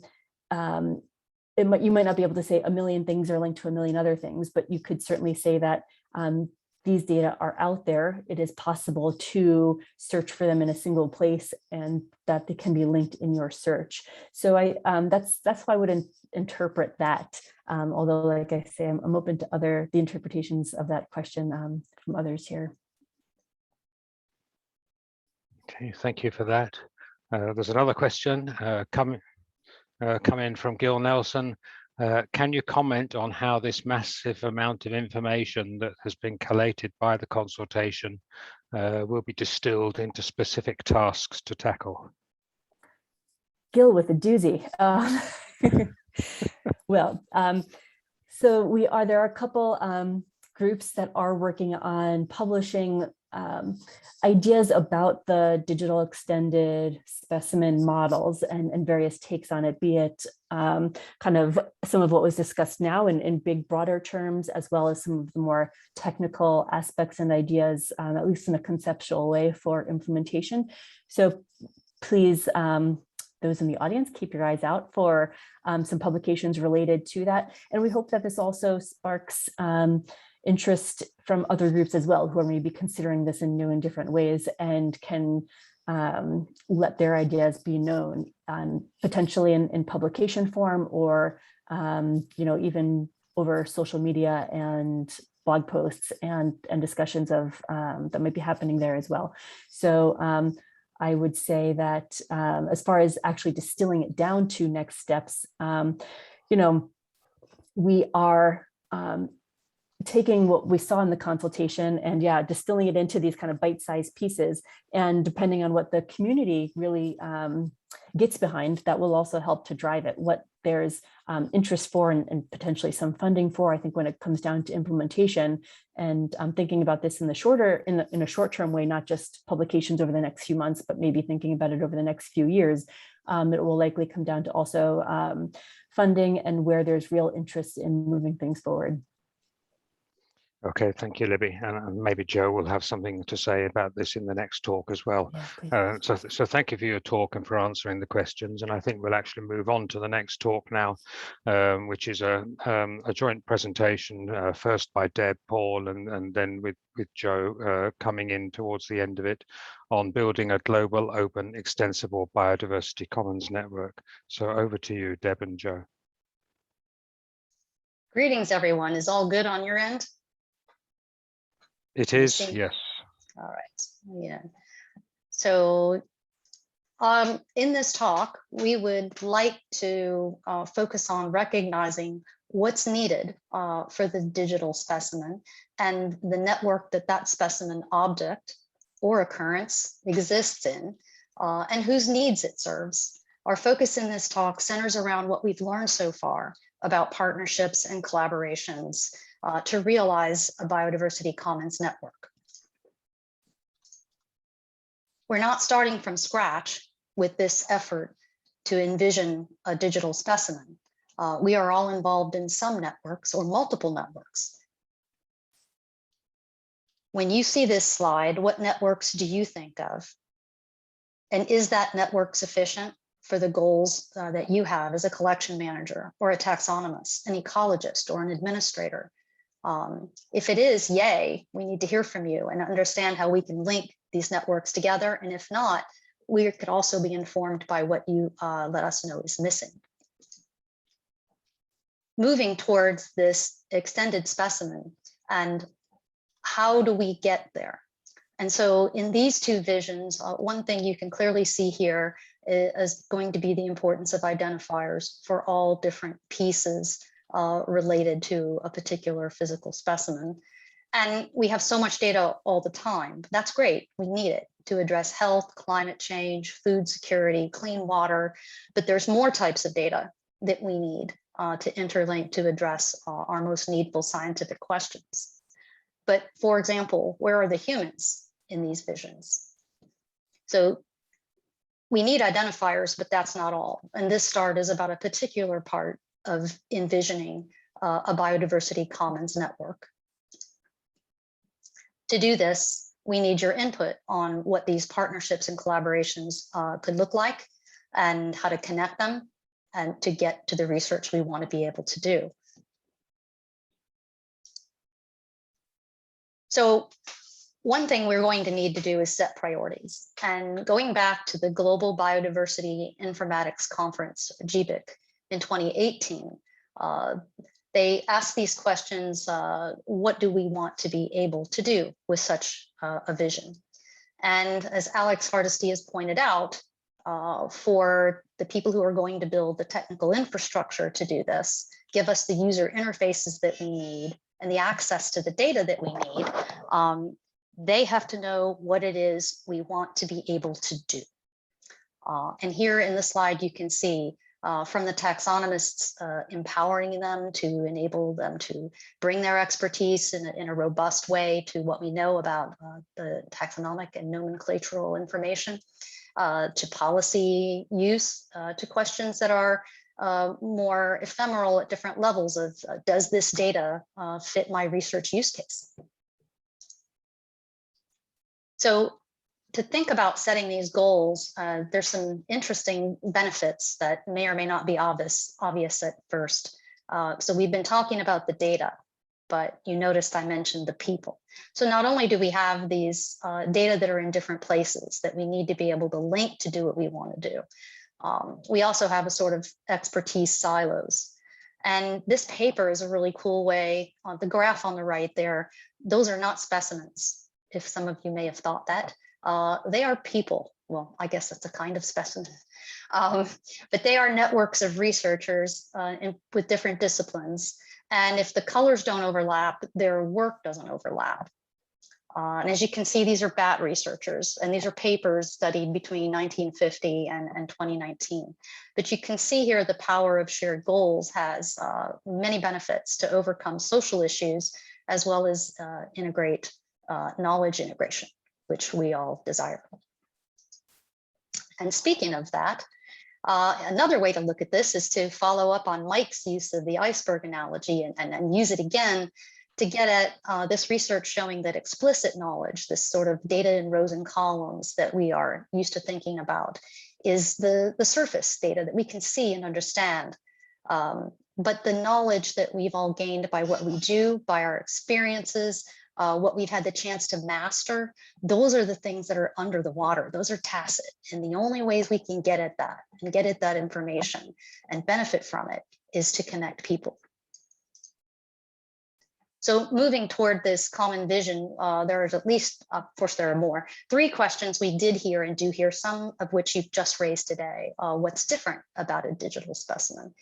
Speaker 7: You might not be able to say a million things are linked to a million other things, but you could certainly say that these data are out there. It is possible to search for them in a single place, and that they can be linked in your search. So that's how I would interpret that. Although, like I say, I'm open to the interpretations of that question from others here.
Speaker 2: Okay, thank you for that. There's another question come in from Gil Nelson. Can you comment on how this massive amount of information that has been collated by the consultation will be distilled into specific tasks to tackle?
Speaker 7: Gil with a doozy. Well, so there are a couple groups that are working on publishing ideas about the digital extended specimen models and various takes on it, be it kind of some of what was discussed now in big broader terms, as well as some of the more technical aspects and ideas, at least in a conceptual way, for implementation. So please, those in the audience, keep your eyes out for some publications related to that. And we hope that this also sparks interest from other groups as well, who are maybe considering this in new and different ways, and can let their ideas be known, potentially in publication form, or even over social media and blog posts and discussions of that might be happening there as well. So I would say that as far as actually distilling it down to next steps, we are taking what we saw in the consultation and distilling it into these kind of bite-sized pieces. And depending on what the community really gets behind, that will also help to drive it. What there's interest for and potentially some funding for, I think when it comes down to implementation, and I'm thinking about this in the in a short-term way, not just publications over the next few months, but maybe thinking about it over the next few years, it will likely come down to also funding and where there's real interest in moving things forward.
Speaker 2: Okay, thank you, Libby. And maybe Joe will have something to say about this in the next talk as well.
Speaker 7: Yeah,
Speaker 2: so thank you for your talk and for answering the questions. And I think we'll actually move on to the next talk now, which is a joint presentation, first by Deb, Paul, and then with Joe coming in towards the end of it, on building a global, open, extensible biodiversity commons network. So over to you, Deb and Joe.
Speaker 5: Greetings, everyone. Is all good on your end?
Speaker 2: It is, yes.
Speaker 5: All right. Yeah. So in this talk, we would like to focus on recognizing what's needed for the digital specimen and the network that specimen object or occurrence exists in, and whose needs it serves. Our focus in this talk centers around what we've learned so far about partnerships and collaborations to realize a biodiversity commons network. We're not starting from scratch with this effort to envision a digital specimen. We are all involved in some networks or multiple networks. When you see this slide, what networks do you think of? And is that network sufficient for the goals that you have as a collection manager or a taxonomist, an ecologist, or an administrator? If it is, yay, we need to hear from you and understand how we can link these networks together. And if not, we could also be informed by what you let us know is missing. Moving towards this extended specimen, and how do we get there? And so in these two visions, one thing you can clearly see here is going to be the importance of identifiers for all different pieces related to a particular physical specimen. And we have so much data all the time. That's great. We need it to address health, climate change, food security, clean water. But there's more types of data that we need to interlink to address our most needful scientific questions. But for example, where are the humans in these visions? So we need identifiers, but that's not all. And this start is about a particular part of envisioning a biodiversity commons network. To do this, we need your input on what these partnerships and collaborations could look like and how to connect them and to get to the research we want to be able to do. So one thing we're going to need to do is set priorities. And going back to the Global Biodiversity Informatics Conference, GBIC, in 2018, they asked these questions, what do we want to be able to do with such a vision? And as Alex Hardisty has pointed out, for the people who are going to build the technical infrastructure to do this, give us the user interfaces that we need and the access to the data that we need, they have to know what it is we want to be able to do. And here in the slide, you can see from the taxonomists empowering them to enable them to bring their expertise in a robust way to what we know about the taxonomic and nomenclatural information, to policy use, to questions that are more ephemeral at different levels of does this data fit my research use case? So to think about setting these goals, there's some interesting benefits that may or may not be obvious at first. So we've been talking about the data, but you noticed I mentioned the people. So not only do we have these data that are in different places that we need to be able to link to do what we want to do, we also have a sort of expertise silos. And this paper is a really cool way. The graph on the right there, those are not specimens, if some of you may have thought that. They are people. Well, I guess that's a kind of specimen. But they are networks of researchers with different disciplines. And if the colors don't overlap, their work doesn't overlap. And as you can see, these are bat researchers, and these are papers studied between 1950 and 2019. But you can see here the power of shared goals has many benefits to overcome social issues, as well as integrate knowledge integration, which we all desire. And speaking of that, another way to look at this is to follow up on Mike's use of the iceberg analogy and use it again to get at this research showing that explicit knowledge, this sort of data in rows and columns that we are used to thinking about, is the surface data that we can see and understand. But the knowledge that we've all gained by what we do, by our experiences, what we've had the chance to master, those are the things that are under the water. Those are tacit. And the only ways we can get at that and get at that information and benefit from it is to connect people. So moving toward this common vision, there is at least, of course, there are more, 3 questions we did hear and do hear, some of which you've just raised today. What's different about a digital specimen?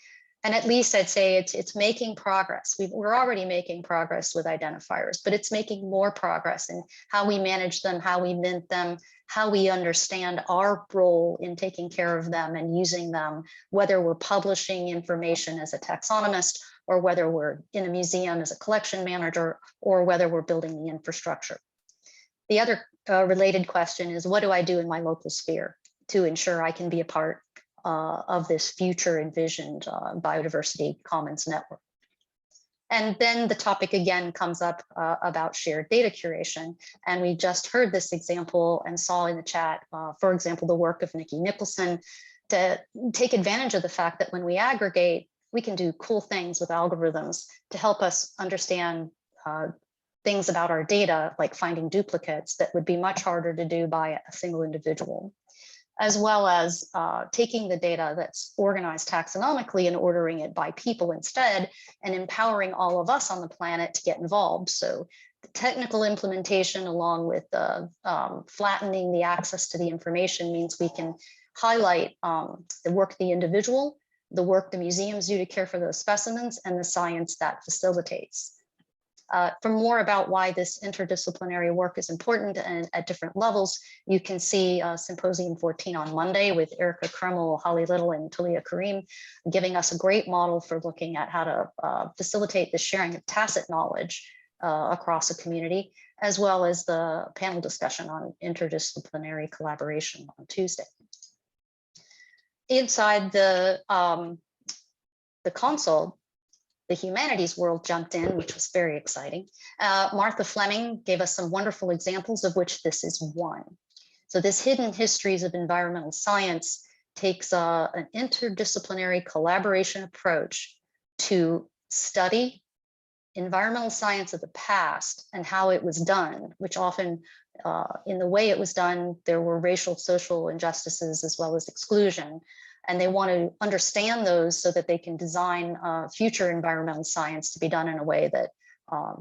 Speaker 5: And at least I'd say it's making progress. We're already making progress with identifiers, but it's making more progress in how we manage them, how we mint them, how we understand our role in taking care of them and using them, whether we're publishing information as a taxonomist, or whether we're in a museum as a collection manager, or whether we're building the infrastructure. The other related question is, what do I do in my local sphere to ensure I can be a part of this future envisioned biodiversity commons network? And then the topic again comes up about shared data curation. And we just heard this example and saw in the chat, for example, the work of Nikki Nicholson to take advantage of the fact that when we aggregate, we can do cool things with algorithms to help us understand things about our data, like finding duplicates that would be much harder to do by a single individual, as well as taking the data that's organized taxonomically and ordering it by people instead, and empowering all of us on the planet to get involved. So the technical implementation, along with flattening the access to the information, means we can highlight the work of the individual, the work the museums do to care for those specimens, and the science that facilitates. For more about why this interdisciplinary work is important and at different levels, you can see Symposium 14 on Monday with Erica Kreml, Holly Little, and Talia Karim, giving us a great model for looking at how to facilitate the sharing of tacit knowledge across a community, as well as the panel discussion on interdisciplinary collaboration on Tuesday. Inside the console, the humanities world jumped in, which was very exciting. Martha Fleming gave us some wonderful examples, of which this is one. So this Hidden Histories of Environmental Science takes an interdisciplinary collaboration approach to study environmental science of the past and how it was done, which often in the way it was done, there were racial, social injustices as well as exclusion. And they want to understand those so that they can design future environmental science to be done in a way that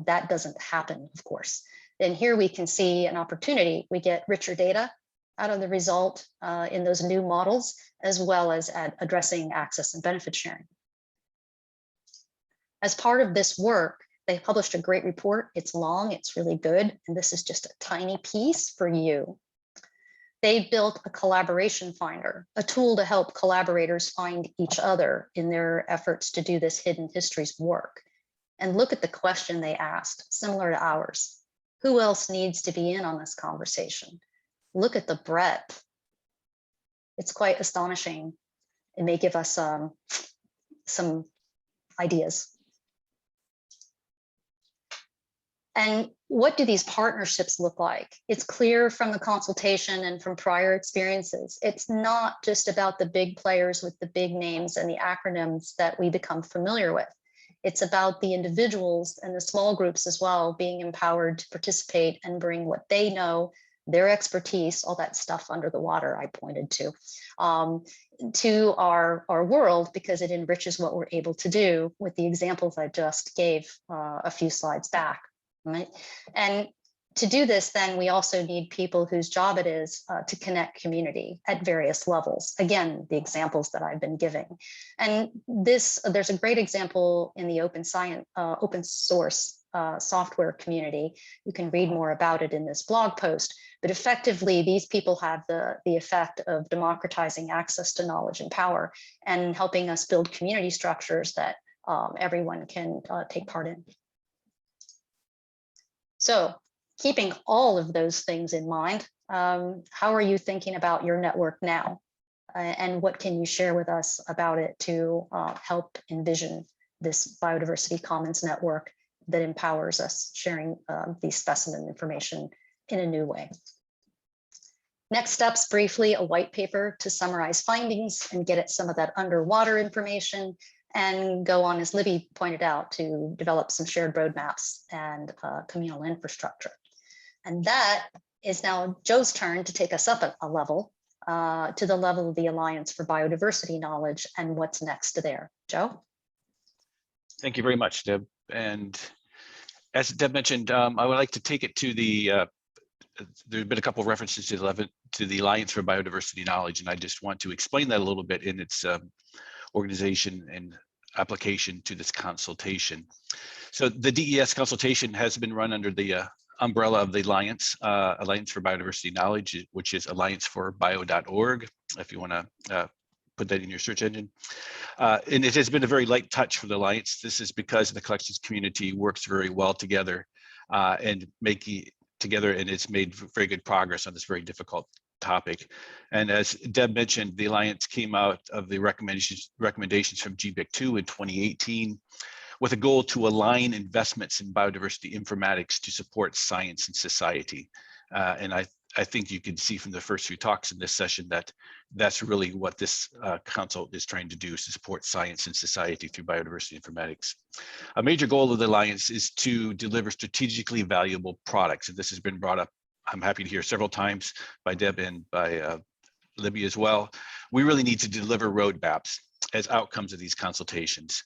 Speaker 5: that doesn't happen, of course. And here we can see an opportunity. We get richer data out of the result in those new models, as well as at addressing access and benefit sharing. As part of this work, they published a great report. It's long, it's really good. And this is just a tiny piece for you. They built a collaboration finder, a tool to help collaborators find each other in their efforts to do this hidden histories work. And look at the question they asked, similar to ours. Who else needs to be in on this conversation? Look at the breadth. It's quite astonishing. It may give us some ideas. And what do these partnerships look like? It's clear from the consultation and from prior experiences. It's not just about the big players with the big names and the acronyms that we become familiar with. It's about the individuals and the small groups as well being empowered to participate and bring what they know, their expertise, all that stuff under the water I pointed to our world, because it enriches what we're able to do with the examples I just gave a few slides back, right? And to do this, then we also need people whose job it is to connect community at various levels. Again, the examples that I've been giving. And there's a great example in the open source software community. You can read more about it in this blog post, but effectively these people have the effect of democratizing access to knowledge and power and helping us build community structures that everyone can take part in. So, keeping all of those things in mind, how are you thinking about your network now? And what can you share with us about it to help envision this biodiversity commons network that empowers us sharing the specimen information in a new way? Next steps, briefly, a white paper to summarize findings and get at some of that underwater information, and go on, as Libby pointed out, to develop some shared roadmaps and communal infrastructure. And that is now Joe's turn to take us up a level to the level of the Alliance for Biodiversity Knowledge and what's next to there. Joe? Thank
Speaker 6: you very much, Deb. And as Deb mentioned, I would like to take it to the, there's been a couple of references to the Alliance for Biodiversity Knowledge, and I just want to explain that a little bit in its organization and application to this consultation. So the DES consultation has been run under the umbrella of the Alliance for Biodiversity Knowledge, which is allianceforbio.org, if you want to put that in your search engine. And it has been a very light touch for the Alliance. This is because the collections community works very well together and it's made very good progress on this very difficult topic. And as Deb mentioned, the Alliance came out of the recommendations from GBIC2 in 2018 with a goal to align investments in biodiversity informatics to support science and society. And I think you can see from the first few talks in this session that that's really what this council is trying to do, is to support science and society through biodiversity informatics. A major goal of the Alliance is to deliver strategically valuable products. And this has been brought up, I'm happy to hear, several times by Deb and by Libby as well. We really need to deliver roadmaps as outcomes of these consultations.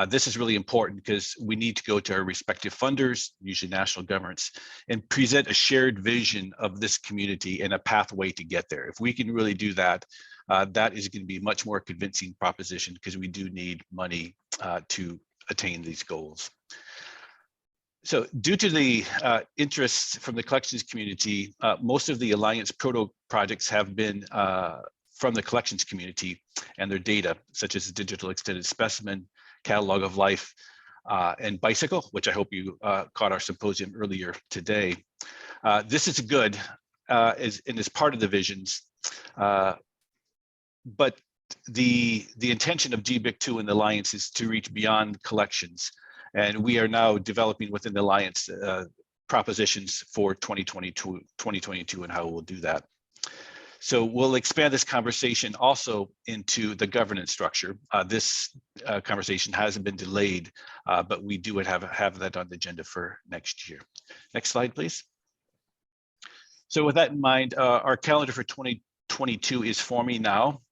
Speaker 6: This is really important because we need to go to our respective funders, usually national governments, and present a shared vision of this community and a pathway to get there. If we can really do that, that is going to be a much more convincing proposition, because we do need money to attain these goals. So due to the interests from the collections community, most of the Alliance proto projects have been from the collections community and their data, such as the digital extended specimen, catalog of life, and bicycle, which I hope you caught our symposium earlier today. This is good and is part of the visions, but the intention of GBIC2 and the Alliance is to reach beyond collections. And we are now developing within the Alliance propositions for 2022 and how we'll do that. So we'll expand this conversation also into the governance structure. This conversation hasn't been delayed, but we do have that on the agenda for next year. Next slide, please. So with that in mind, our calendar for 2022 is forming now.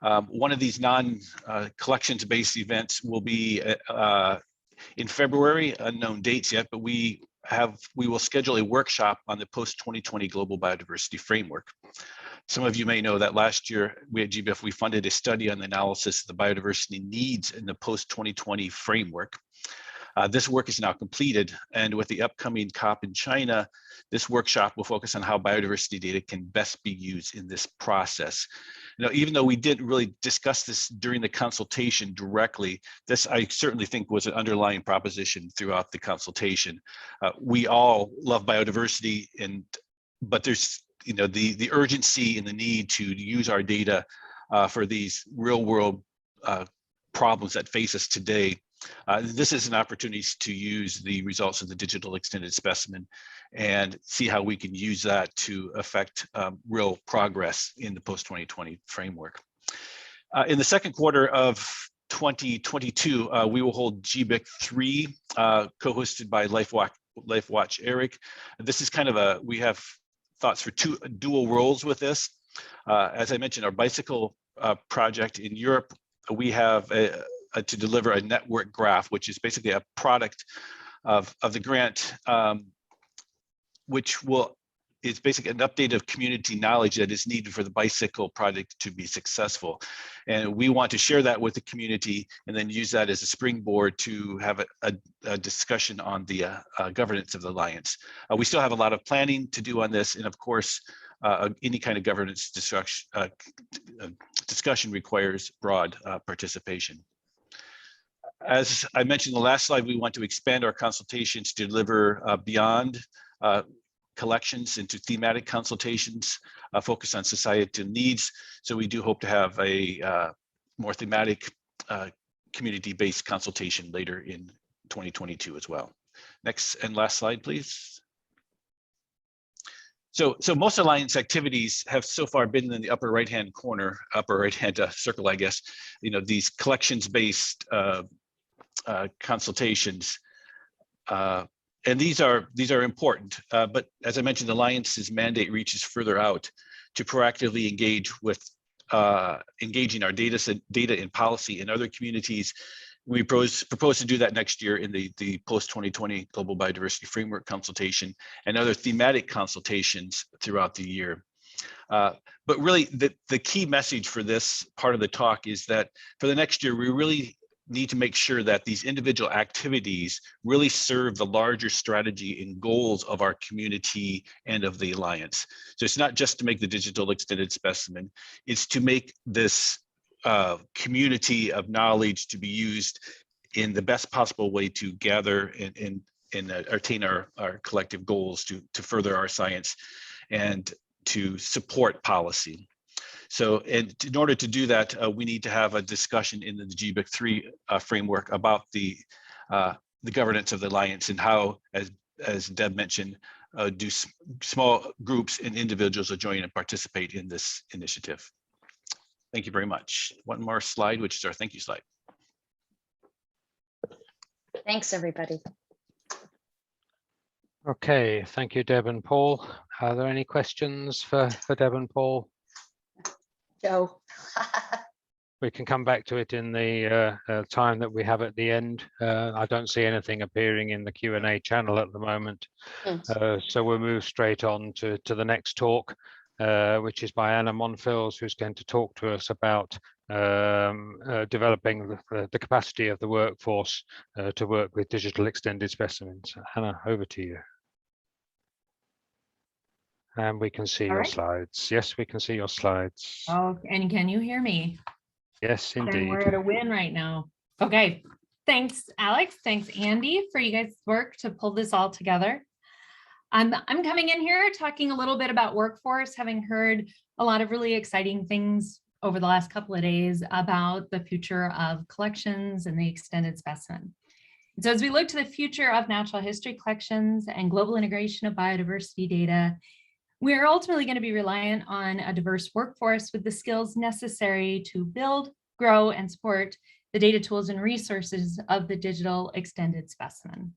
Speaker 6: One of these non-collections-based events will be in February, unknown dates yet, but we will schedule a workshop on the post-2020 Global Biodiversity Framework. Some of you may know that last year we at GBIF, we funded a study on the analysis of the biodiversity needs in the post-2020 framework. This work is now completed, and with the upcoming COP in China, this workshop will focus on how biodiversity data can best be used in this process. Even though we didn't really discuss this during the consultation directly, this I certainly think was an underlying proposition throughout the consultation. We all love biodiversity, but there's the urgency and the need to use our data for these real world problems that face us today. This is an opportunity to use the results of the digital extended specimen and see how we can use that to affect real progress in the post-2020 framework. In the second quarter of 2022, we will hold GBIC 3, co-hosted by LifeWatch Eric. This is kind of we have thoughts for two dual roles with this. As I mentioned, our bicycle project in Europe, we have to deliver a network graph, which is basically a product of the grant, which is basically an update of community knowledge that is needed for the bicycle project to be successful. And we want to share that with the community and then use that as a springboard to have a discussion on the governance of the Alliance. We still have a lot of planning to do on this. And of course, any kind of governance discussion requires broad participation. As I mentioned in the last slide, we want to expand our consultations to deliver beyond collections into thematic consultations, focus on societal needs. So we do hope to have a more thematic community-based consultation later in 2022 as well. Next and last slide, please. So most Alliance activities have so far been in the upper right-hand corner, upper right-hand circle, I guess. You know, these collections-based consultations. And these are important, but as I mentioned, the Alliance's mandate reaches further out to proactively engage with engaging our data in policy in other communities. We propose to do that next year in the post-2020 Global Biodiversity Framework consultation and other thematic consultations throughout the year. But really, the key message for this part of the talk is that for the next year, we really need to make sure that these individual activities really serve the larger strategy and goals of our community and of the Alliance. So it's not just to make the digital extended specimen, it's to make this community of knowledge to be used in the best possible way to gather and attain our collective goals to further our science and to support policy. So, and in order to do that, we need to have a discussion in the GBIC 3 framework about the governance of the Alliance and how, as Deb mentioned, do small groups and individuals join and participate in this initiative. Thank you very much. One more slide, which is our thank you slide.
Speaker 5: Thanks, everybody.
Speaker 2: Okay, thank you, Deb and Paul. Are there any questions for Deb and Paul?
Speaker 5: Joe.
Speaker 2: We can come back to it in the time that we have at the end. I don't see anything appearing in the Q&A channel at the moment. So we'll move straight on to the next talk, which is by Anna Monfils, who's going to talk to us about developing the capacity of the workforce to work with digital extended specimens. Anna, over to you. And we can see your slides. Yes, we can see your slides.
Speaker 8: Oh, and can you hear me?
Speaker 2: Yes, indeed.
Speaker 8: Then we're at a win right now. Okay, thanks, Alex. Thanks, Andy, for you guys' work to pull this all together. I'm coming in here talking a little bit about workforce, having heard a lot of really exciting things over the last couple of days about the future of collections and the extended specimen. So as we look to the future of natural history collections and global integration of biodiversity data, we are ultimately going to be reliant on a diverse workforce with the skills necessary to build, grow, and support the data tools and resources of the digital extended specimen.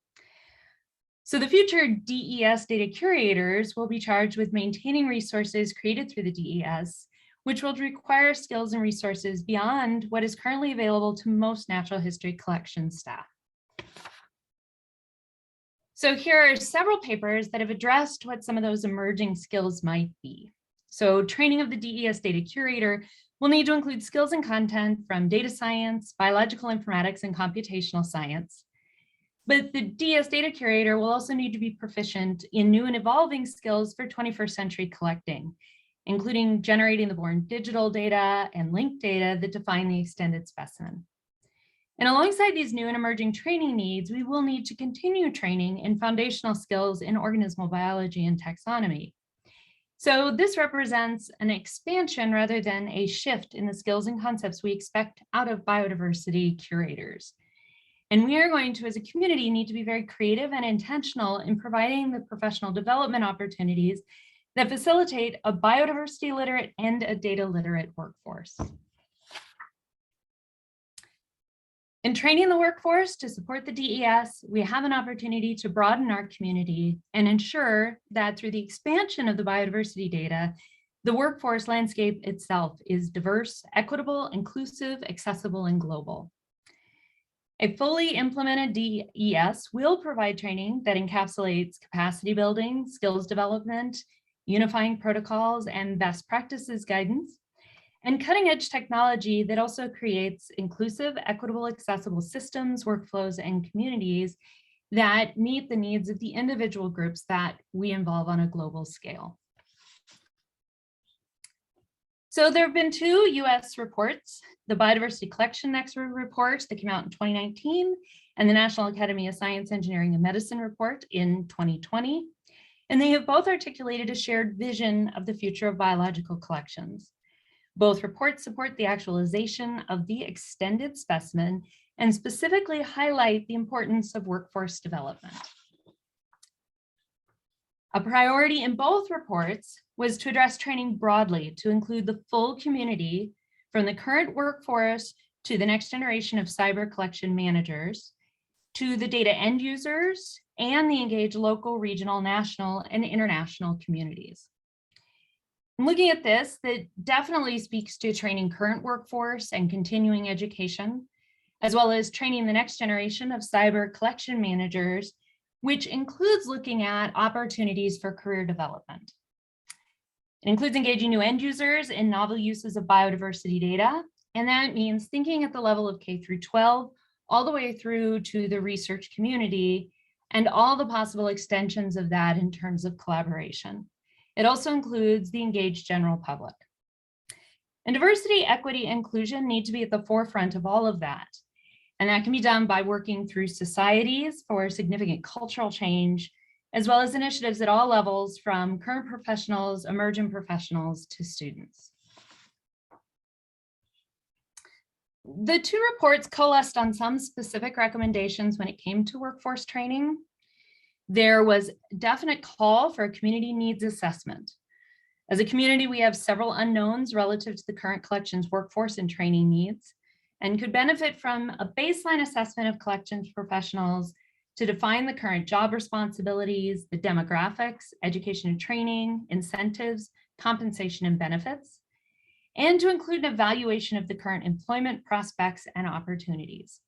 Speaker 8: So the future DES data curators will be charged with maintaining resources created through the DES, which will require skills and resources beyond what is currently available to most natural history collection staff. So here are several papers that have addressed what some of those emerging skills might be. So training of the DES data curator will need to include skills and content from data science, biological informatics, and computational science. But the DES data curator will also need to be proficient in new and evolving skills for 21st century collecting, including generating the born digital data and linked data that define the extended specimen. And alongside these new and emerging training needs, we will need to continue training in foundational skills in organismal biology and taxonomy. So this represents an expansion rather than a shift in the skills and concepts we expect out of biodiversity curators. And we are going to, as a community, need to be very creative and intentional in providing the professional development opportunities that facilitate a biodiversity literate and a data literate workforce. In training the workforce to support the DES, we have an opportunity to broaden our community and ensure that through the expansion of the biodiversity data, the workforce landscape itself is diverse, equitable, inclusive, accessible, and global. A fully implemented DES will provide training that encapsulates capacity building, skills development, unifying protocols, and best practices guidance, and cutting-edge technology that also creates inclusive, equitable, accessible systems, workflows, and communities that meet the needs of the individual groups that we involve on a global scale. So there have been 2 US reports, the Biodiversity Collection Nexus report that came out in 2019, and the National Academy of Science, Engineering, and Medicine report in 2020. And they have both articulated a shared vision of the future of biological collections. Both reports support the actualization of the extended specimen and specifically highlight the importance of workforce development. A priority in both reports was to address training broadly to include the full community from the current workforce to the next generation of cyber collection managers, to the data end users, and the engaged local, regional, national, and international communities. Looking at this, that definitely speaks to training current workforce and continuing education, as well as training the next generation of cyber collection managers, which includes looking at opportunities for career development. It includes engaging new end users in novel uses of biodiversity data, and that means thinking at the level of K through 12, all the way through to the research community, and all the possible extensions of that in terms of collaboration. It also includes the engaged general public. And diversity, equity, and inclusion need to be at the forefront of all of that. And that can be done by working through societies for significant cultural change, as well as initiatives at all levels from current professionals, emerging professionals, to students. The 2 reports coalesced on some specific recommendations when it came to workforce training. There was definite call for a community needs assessment. As a community, we have several unknowns relative to the current collections workforce and training needs, and could benefit from a baseline assessment of collections professionals to define the current job responsibilities, the demographics, education and training, incentives, compensation and benefits, and to include an evaluation of the current employment prospects and opportunities.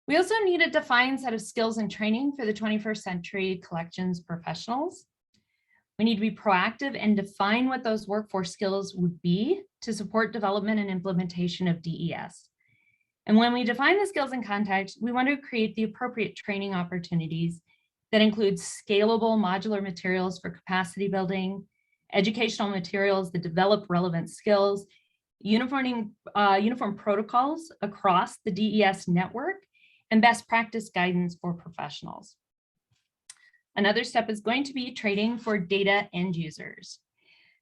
Speaker 8: We also need a defined set of skills and training for the 21st century collections professionals. We need to be proactive and define what those workforce skills would be to support development and implementation of DES. And when we define the skills and context, we want to create the appropriate training opportunities that include scalable modular materials for capacity building, educational materials that develop relevant skills, uniform protocols across the DES network, and best practice guidance for professionals. Another step is going to be training for data end users.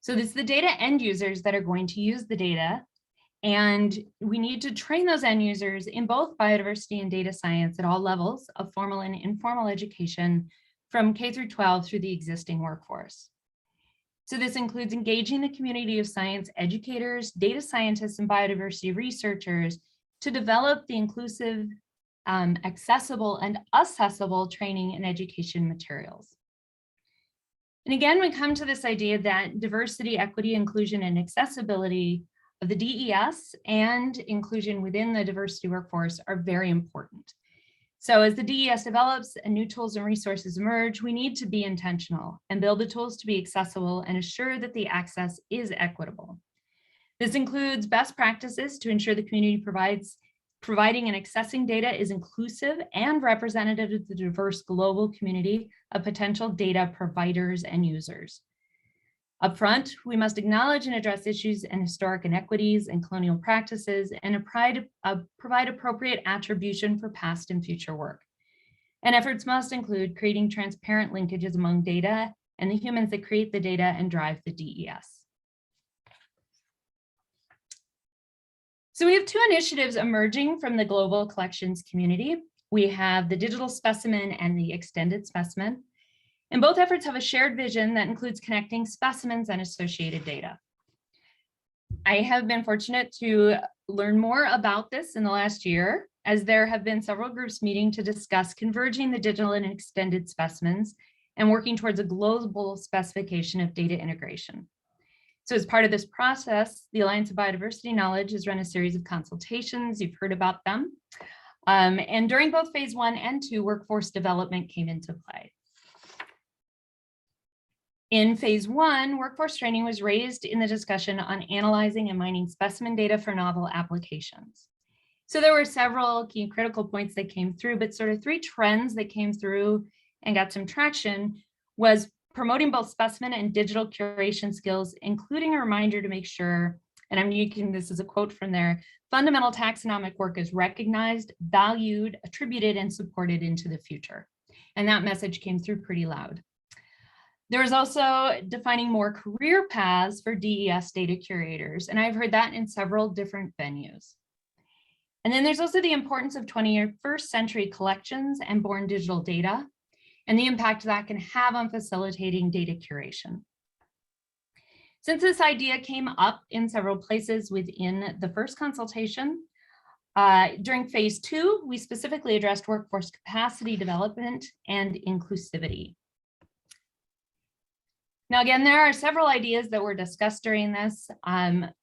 Speaker 8: So this is the data end users that are going to use the data, and we need to train those end users in both biodiversity and data science at all levels of formal and informal education from K through 12 through the existing workforce. So this includes engaging the community of science educators, data scientists, and biodiversity researchers to develop the inclusive, accessible, and accessible training and education materials. And again, we come to this idea that diversity, equity, inclusion, and accessibility of the DES and inclusion within the diversity workforce are very important. So as the DES develops and new tools and resources emerge, we need to be intentional and build the tools to be accessible and assure that the access is equitable. This includes best practices to ensure the community providing and accessing data is inclusive and representative of the diverse global community of potential data providers and users. Upfront, we must acknowledge and address issues and historic inequities and colonial practices and provide appropriate attribution for past and future work. And efforts must include creating transparent linkages among data and the humans that create the data and drive the DES. So we have 2 initiatives emerging from the global collections community. We have the digital specimen and the extended specimen. And both efforts have a shared vision that includes connecting specimens and associated data. I have been fortunate to learn more about this in the last year, as there have been several groups meeting to discuss converging the digital and extended specimens and working towards a global specification of data integration. So as part of this process, the Alliance of Biodiversity Knowledge has run a series of consultations. You've heard about them. And during both phase 1 and 2, workforce development came into play. In phase 1, workforce training was raised in the discussion on analyzing and mining specimen data for novel applications. So there were several key critical points that came through, but sort of 3 trends that came through and got some traction was promoting both specimen and digital curation skills, including a reminder to make sure, and I'm using this as a quote from there, fundamental taxonomic work is recognized, valued, attributed, and supported into the future. And that message came through pretty loud. There was also defining more career paths for DES data curators, and I've heard that in several different venues. And then there's also the importance of 21st century collections and born digital data, and the impact that can have on facilitating data curation. Since this idea came up in several places within the first consultation, during phase 2, we specifically addressed workforce capacity development and inclusivity. Now, again, there are several ideas that were discussed during this,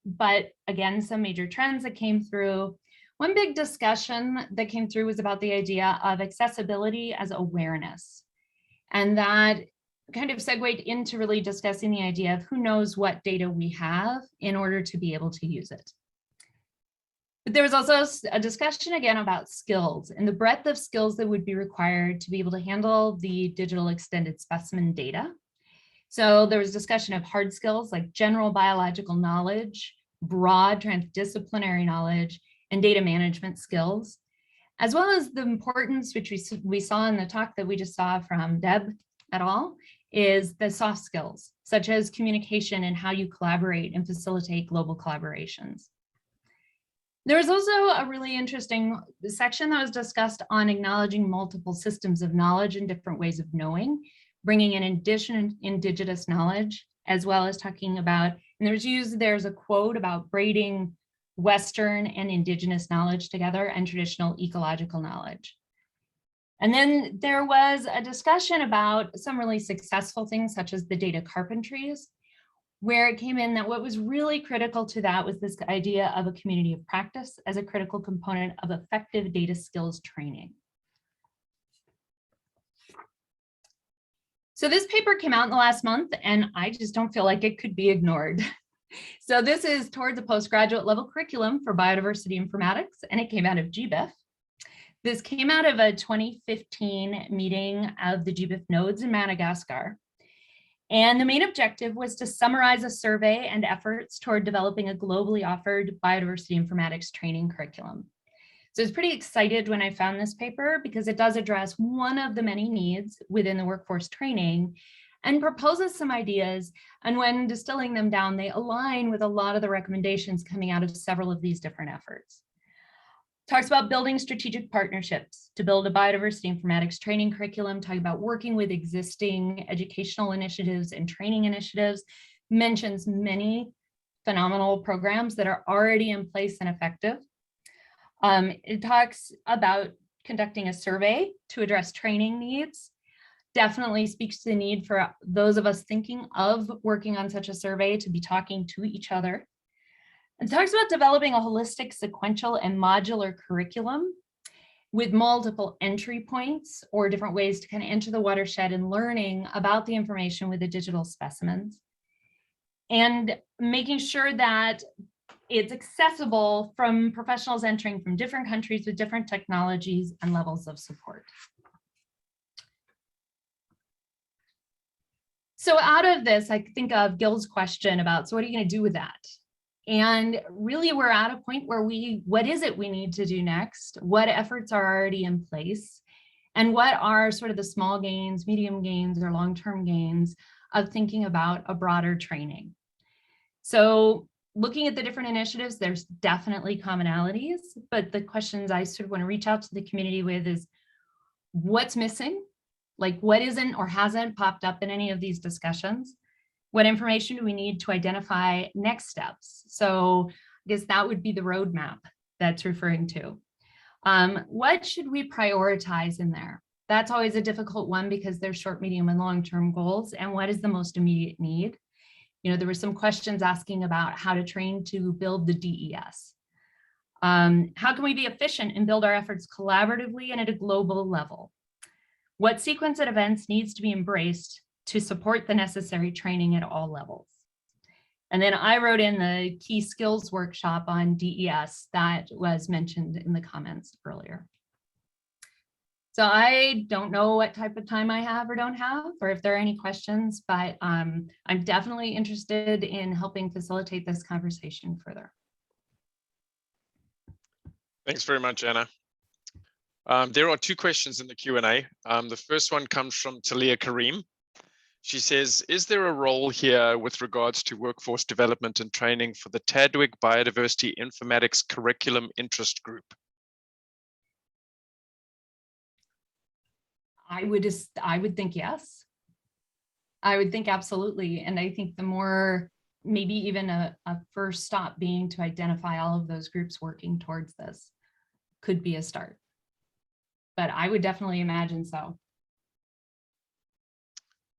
Speaker 8: but again, some major trends that came through. One big discussion that came through was about the idea of accessibility as awareness. And that kind of segued into really discussing the idea of who knows what data we have in order to be able to use it. But there was also a discussion again about skills and the breadth of skills that would be required to be able to handle the digital extended specimen data. So there was discussion of hard skills like general biological knowledge, broad transdisciplinary knowledge, and data management skills, as well as the importance, which we saw in the talk that we just saw from Deb et al., is the soft skills, such as communication and how you collaborate and facilitate global collaborations. There was also a really interesting section that was discussed on acknowledging multiple systems of knowledge and different ways of knowing, bringing in additional indigenous knowledge, as well as talking about, and there's a quote about braiding Western and indigenous knowledge together and traditional ecological knowledge. And then there was a discussion about some really successful things such as the data carpentries, where it came in that what was really critical to that was this idea of a community of practice as a critical component of effective data skills training. So this paper came out in the last month, and I just don't feel like it could be ignored. So this is towards a postgraduate level curriculum for biodiversity informatics, and it came out of GBIF. This came out of a 2015 meeting of the GBIF nodes in Madagascar. And the main objective was to summarize a survey and efforts toward developing a globally offered biodiversity informatics training curriculum. So I was pretty excited when I found this paper because it does address one of the many needs within the workforce training and proposes some ideas. And when distilling them down, they align with a lot of the recommendations coming out of several of these different efforts. Talks about building strategic partnerships to build a biodiversity informatics training curriculum, talking about working with existing educational initiatives and training initiatives, mentions many phenomenal programs that are already in place and effective. It talks about conducting a survey to address training needs. Definitely speaks to the need for those of us thinking of working on such a survey to be talking to each other. It talks about developing a holistic, sequential, and modular curriculum with multiple entry points or different ways to kind of enter the watershed and learning about the information with the digital specimens. And making sure that it's accessible from professionals entering from different countries with different technologies and levels of support. So out of this, I think of Gil's question about, so what are you going to do with that? And really, we're at a point where what is it we need to do next? What efforts are already in place? And what are sort of the small gains, medium gains, or long-term gains of thinking about a broader training? So looking at the different initiatives, there's definitely commonalities, but the questions I sort of want to reach out to the community with is what's missing? Like what isn't or hasn't popped up in any of these discussions? What information do we need to identify next steps? So I guess that would be the roadmap that's referring to. What should we prioritize in there? That's always a difficult one because there's short, medium, and long-term goals. And what is the most immediate need? You know, there were some questions asking about how to train to build the DES. How can we be efficient and build our efforts collaboratively and at a global level? What sequence of events needs to be embraced to support the necessary training at all levels? And then I wrote in the key skills workshop on DES that was mentioned in the comments earlier. So I don't know what type of time I have or don't have, or if there are any questions, but I'm definitely interested in helping facilitate this conversation further.
Speaker 4: Thanks very much, Anna. There are two questions in the Q&A. The first one comes from Talia Kareem. She says, is there a role here with regards to workforce development and training for the TDWG Biodiversity Informatics Curriculum Interest Group?
Speaker 8: I would think yes. I would think absolutely. And I think the more, maybe even a first stop being to identify all of those groups working towards this could be a start. But I would definitely imagine so.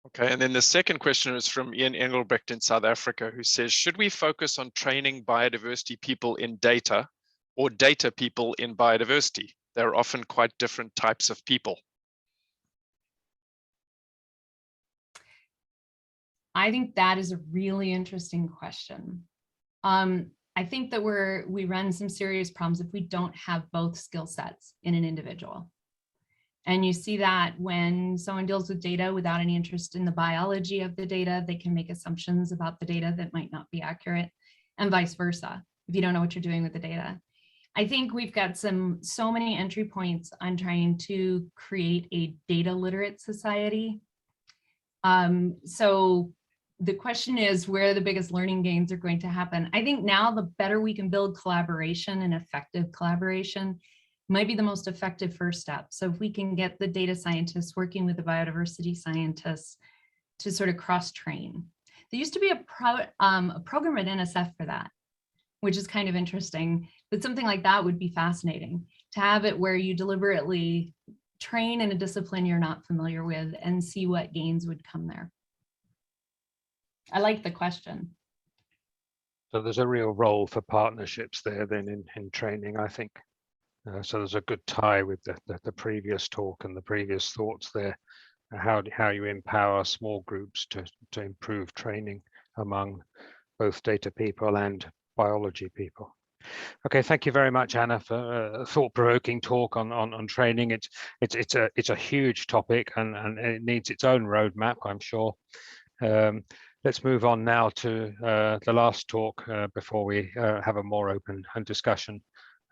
Speaker 4: Okay, and then the second question is from Ian Engelbrecht in South Africa, who says, should we focus on training biodiversity people in data or data people in biodiversity? They're often quite different types of people.
Speaker 8: I think that is a really interesting question. I think that we run some serious problems if we don't have both skill sets in an individual. And you see that when someone deals with data without any interest in the biology of the data, they can make assumptions about the data that might not be accurate, and vice versa, if you don't know what you're doing with the data. I think we've got so many entry points on trying to create a data literate society. So the question is where the biggest learning gains are going to happen. I think now the better we can build collaboration and effective collaboration might be the most effective first step. So if we can get the data scientists working with the biodiversity scientists to sort of cross-train. There used to be a program at NSF for that, which is kind of interesting, but something like that would be fascinating to have it where you deliberately train in a discipline you're not familiar with and see what gains would come there. I like the question.
Speaker 2: So there's a real role for partnerships there then in training, I think. So there's a good tie with the previous talk and the previous thoughts there, how you empower small groups to improve training among both data people and biology people. Okay, thank you very much, Anna, for a thought-provoking talk on training. It's a huge topic and it needs its own roadmap, I'm sure. Let's move on now to the last talk before we have a more open discussion.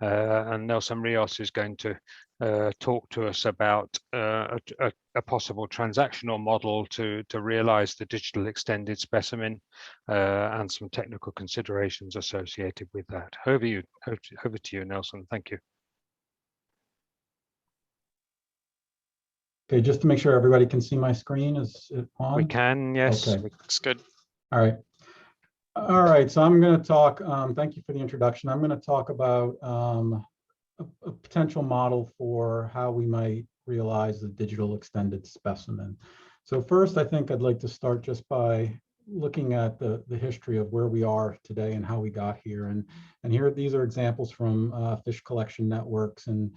Speaker 2: And Nelson Rios is going to talk to us about a possible transactional model to realize the digital extended specimen and some technical considerations associated with that. Over to you, Nelson. Thank you.
Speaker 9: Okay, just to make sure everybody can see my screen, is it on?
Speaker 2: We can, yes.
Speaker 9: Okay.
Speaker 4: Looks good.
Speaker 9: All right. All right, so I'm going to talk, thank you for the introduction. I'm going to talk about a potential model for how we might realize the digital extended specimen. So first, I think I'd like to start just by looking at the history of where we are today and how we got here. And here, these are examples from fish collection networks. And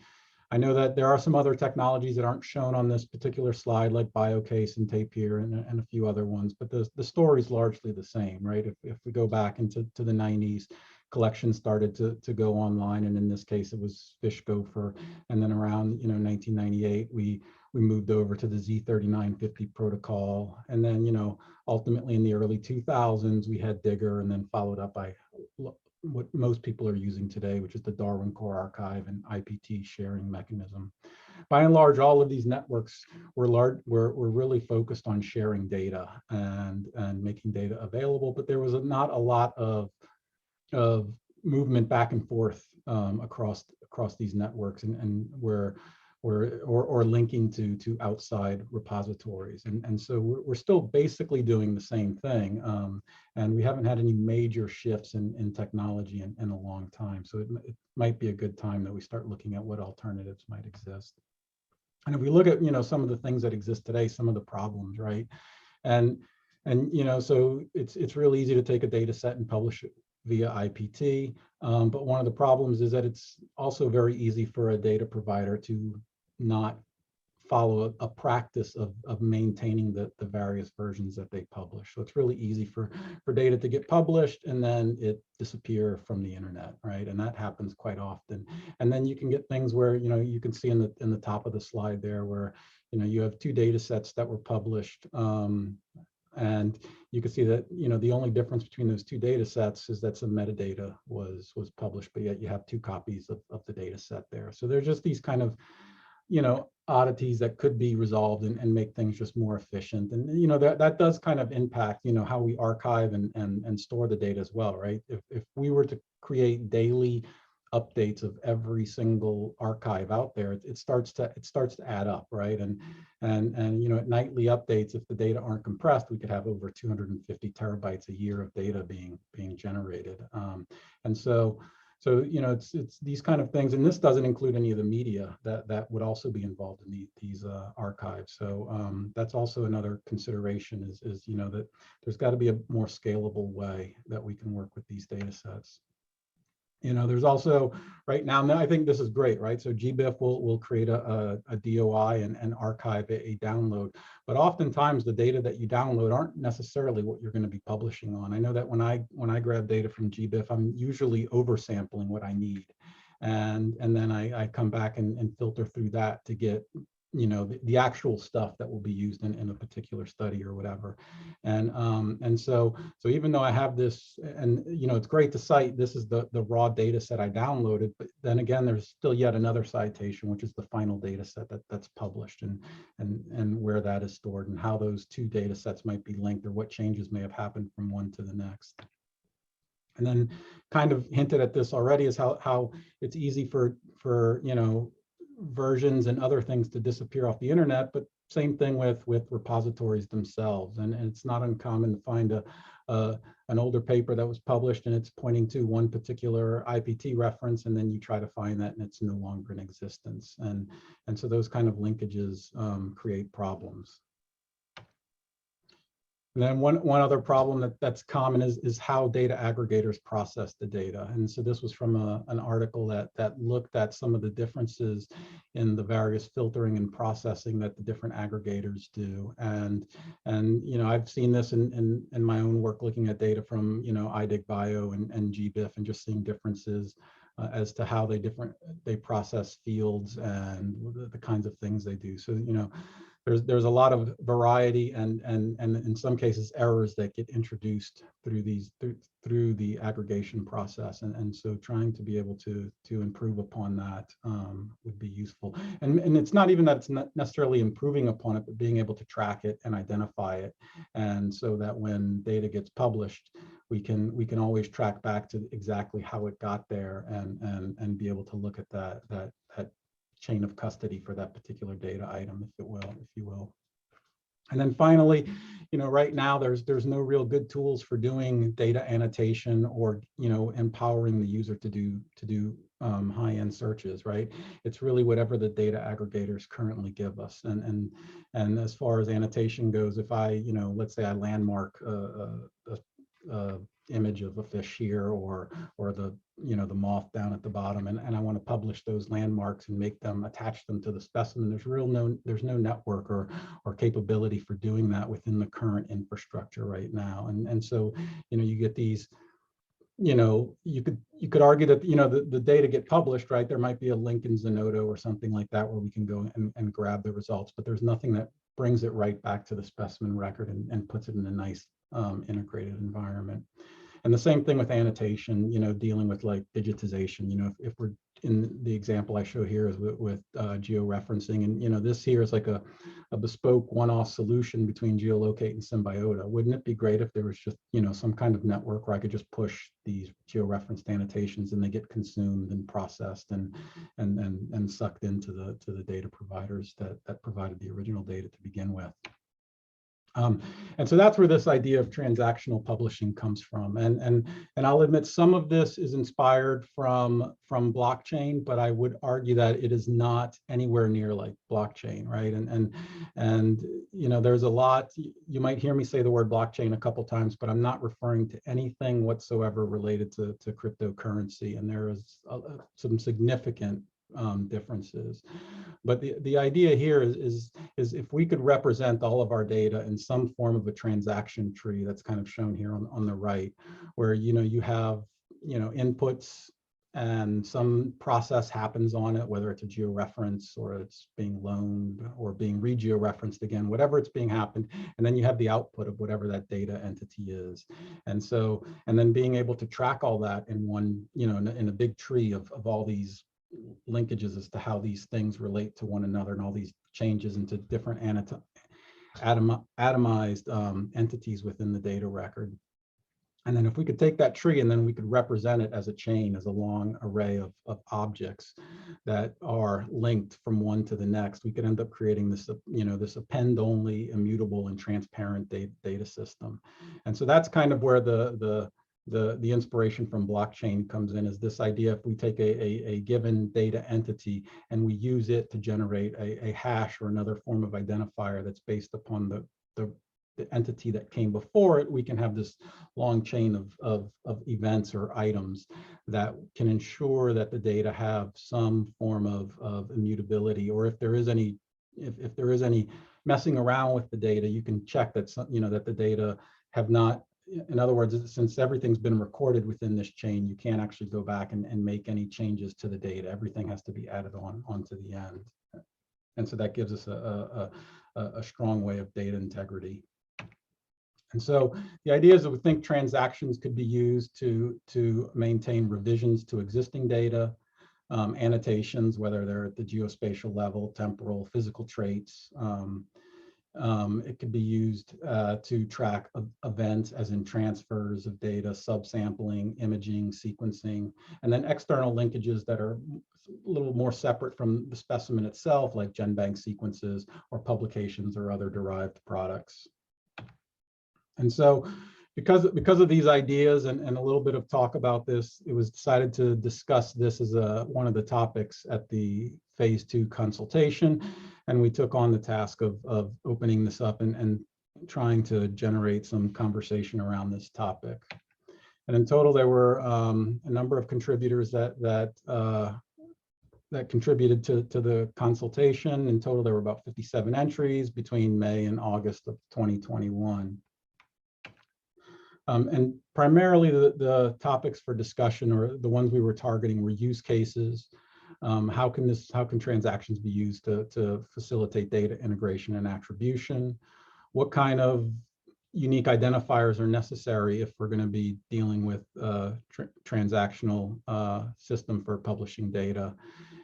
Speaker 9: I know that there are some other technologies that aren't shown on this particular slide, like BioCase and Tapir and a few other ones, but the story is largely the same, right? If we go back into the 90s, collections started to go online, and in this case, it was Fish Gopher. And then around 1998, we moved over to the Z3950 protocol, and then ultimately in the early 2000s, we had Digger, and then followed up by what most people are using today, which is the Darwin Core Archive and IPT sharing mechanism. By and large, all of these networks were really focused on sharing data and making data available, but there was not a lot of movement back and forth across these networks, and where or linking to outside repositories. And so we're still basically doing the same thing. And we haven't had any major shifts in technology in a long time. So it might be a good time that we start looking at what alternatives might exist. And if we look at, some of the things that exist today, some of the problems, right? And so it's real easy to take a data set and publish it via IPT. But one of the problems is that it's also very easy for a data provider to not follow a practice of maintaining the various versions that they publish. So it's really easy for data to get published and then it disappear from the internet, right? And that happens quite often. And then you can get things where, you can see in the top of the slide there where, you have two data sets that were published. And you can see that, the only difference between those two data sets is that some metadata was published, but yet you have two copies of the data set there. So there's just these kind of, oddities that could be resolved and make things just more efficient. And, that does kind of impact, how we archive and store the data as well, right? If we were to create daily updates of every single archive out there, it starts to add up, right? And at nightly updates, if the data aren't compressed, we could have over 250 terabytes a year of data being generated. And so it's these kind of things, and this doesn't include any of the media that would also be involved in these archives. So that's also another consideration is that there's got to be a more scalable way that we can work with these data sets. There's also right now, I think this is great, right? So GBIF will create a DOI and archive a download, but oftentimes the data that you download aren't necessarily what you're going to be publishing on. I know that when I grab data from GBIF, I'm usually oversampling what I need. And then I come back and filter through that to get the actual stuff that will be used in a particular study or whatever. And so even though I have this, and it's great to cite, this is the raw data set I downloaded, but then again, there's still yet another citation, which is the final data set that's published and where that is stored and how those two data sets might be linked or what changes may have happened from one to the next. And then kind of hinted at this already is how it's easy for versions and other things to disappear off the internet, but same thing with repositories themselves. And it's not uncommon to find an older paper that was published and it's pointing to one particular IPT reference, and then you try to find that and it's no longer in existence. And so those kind of linkages create problems. And then one other problem that's common is how data aggregators process the data. And so this was from an article that looked at some of the differences in the various filtering and processing that the different aggregators do. And I've seen this in my own work looking at data from iDigBio and GBIF and just seeing differences as to how they process fields and the kinds of things they do. So there's a lot of variety and in some cases errors that get introduced through the aggregation process, and so trying to be able to improve upon that would be useful. And it's not even that it's not necessarily improving upon it, but being able to track it and identify it, and so that when data gets published, we can always track back to exactly how it got there and be able to look at that chain of custody for that particular data item, if you will. And then finally, right now there's no real good tools for doing data annotation or empowering the user to do high-end searches, right? It's really whatever the data aggregators currently give us. And as far as annotation goes, if I let's say I landmark a image of a fish here or the the moth down at the bottom, and I want to publish those landmarks and attach them to the specimen, there's no network or capability for doing that within the current infrastructure right now. And so you get these, you could argue that the data get published, right? There might be a link in Zenodo or something like that where we can go and grab the results, but there's nothing that brings it right back to the specimen record and puts it in a nice integrated environment. And the same thing with annotation, dealing with like digitization. If we're in the example I show here is with georeferencing. And, this here is like a bespoke one-off solution between geolocate and Symbiota. Wouldn't it be great if there was just, some kind of network where I could just push these georeferenced annotations and they get consumed and processed and sucked into the data providers that provided the original data to begin with. And so that's where this idea of transactional publishing comes from. And I'll admit some of this is inspired from blockchain, but I would argue that it is not anywhere near like blockchain, right? And there's a lot, you might hear me say the word blockchain a couple times, but I'm not referring to anything whatsoever related to cryptocurrency. And there is some significant differences. But the idea here is if we could represent all of our data in some form of a transaction tree that's kind of shown here on the right, where you have inputs and some process happens on it, whether it's a georeference or it's being loaned or being re-georeferenced again, whatever it's being happened, and then you have the output of whatever that data entity is. And then being able to track all that in one, in a big tree of all these linkages as to how these things relate to one another and all these changes into different atomized entities within the data record. And then if we could take that tree and then we could represent it as a chain, as a long array of objects that are linked from one to the next, we could end up creating this, this append-only, immutable, and transparent data system. And so that's kind of where the inspiration from blockchain comes in, is this idea: if we take a given data entity and we use it to generate a hash or another form of identifier that's based upon the entity that came before it, we can have this long chain of events or items that can ensure that the data have some form of immutability, or if there is any messing around with the data, you can check that that the data have not. In other words, since everything's been recorded within this chain, you can't actually go back and make any changes to the data. Everything has to be added onto the end. And so that gives us a strong way of data integrity. And so the idea is that we think transactions could be used to maintain revisions to existing data, annotations, whether they're at the geospatial level, temporal, physical traits. It could be used to track events, as in transfers of data, subsampling, imaging, sequencing, and then external linkages that are a little more separate from the specimen itself, like GenBank sequences or publications or other derived products. And so because of these ideas and a little bit of talk about this, it was decided to discuss this as one of the topics at the phase 2 consultation. And we took on the task of opening this up and trying to generate some conversation around this topic. And in total, there were a number of contributors that contributed to the consultation. In total, there were about 57 entries between May and August of 2021. And primarily the topics for discussion, or the ones we were targeting, were use cases. How can transactions be used to facilitate data integration and attribution? What kind of unique identifiers are necessary if we're going to be dealing with transactional system for publishing data?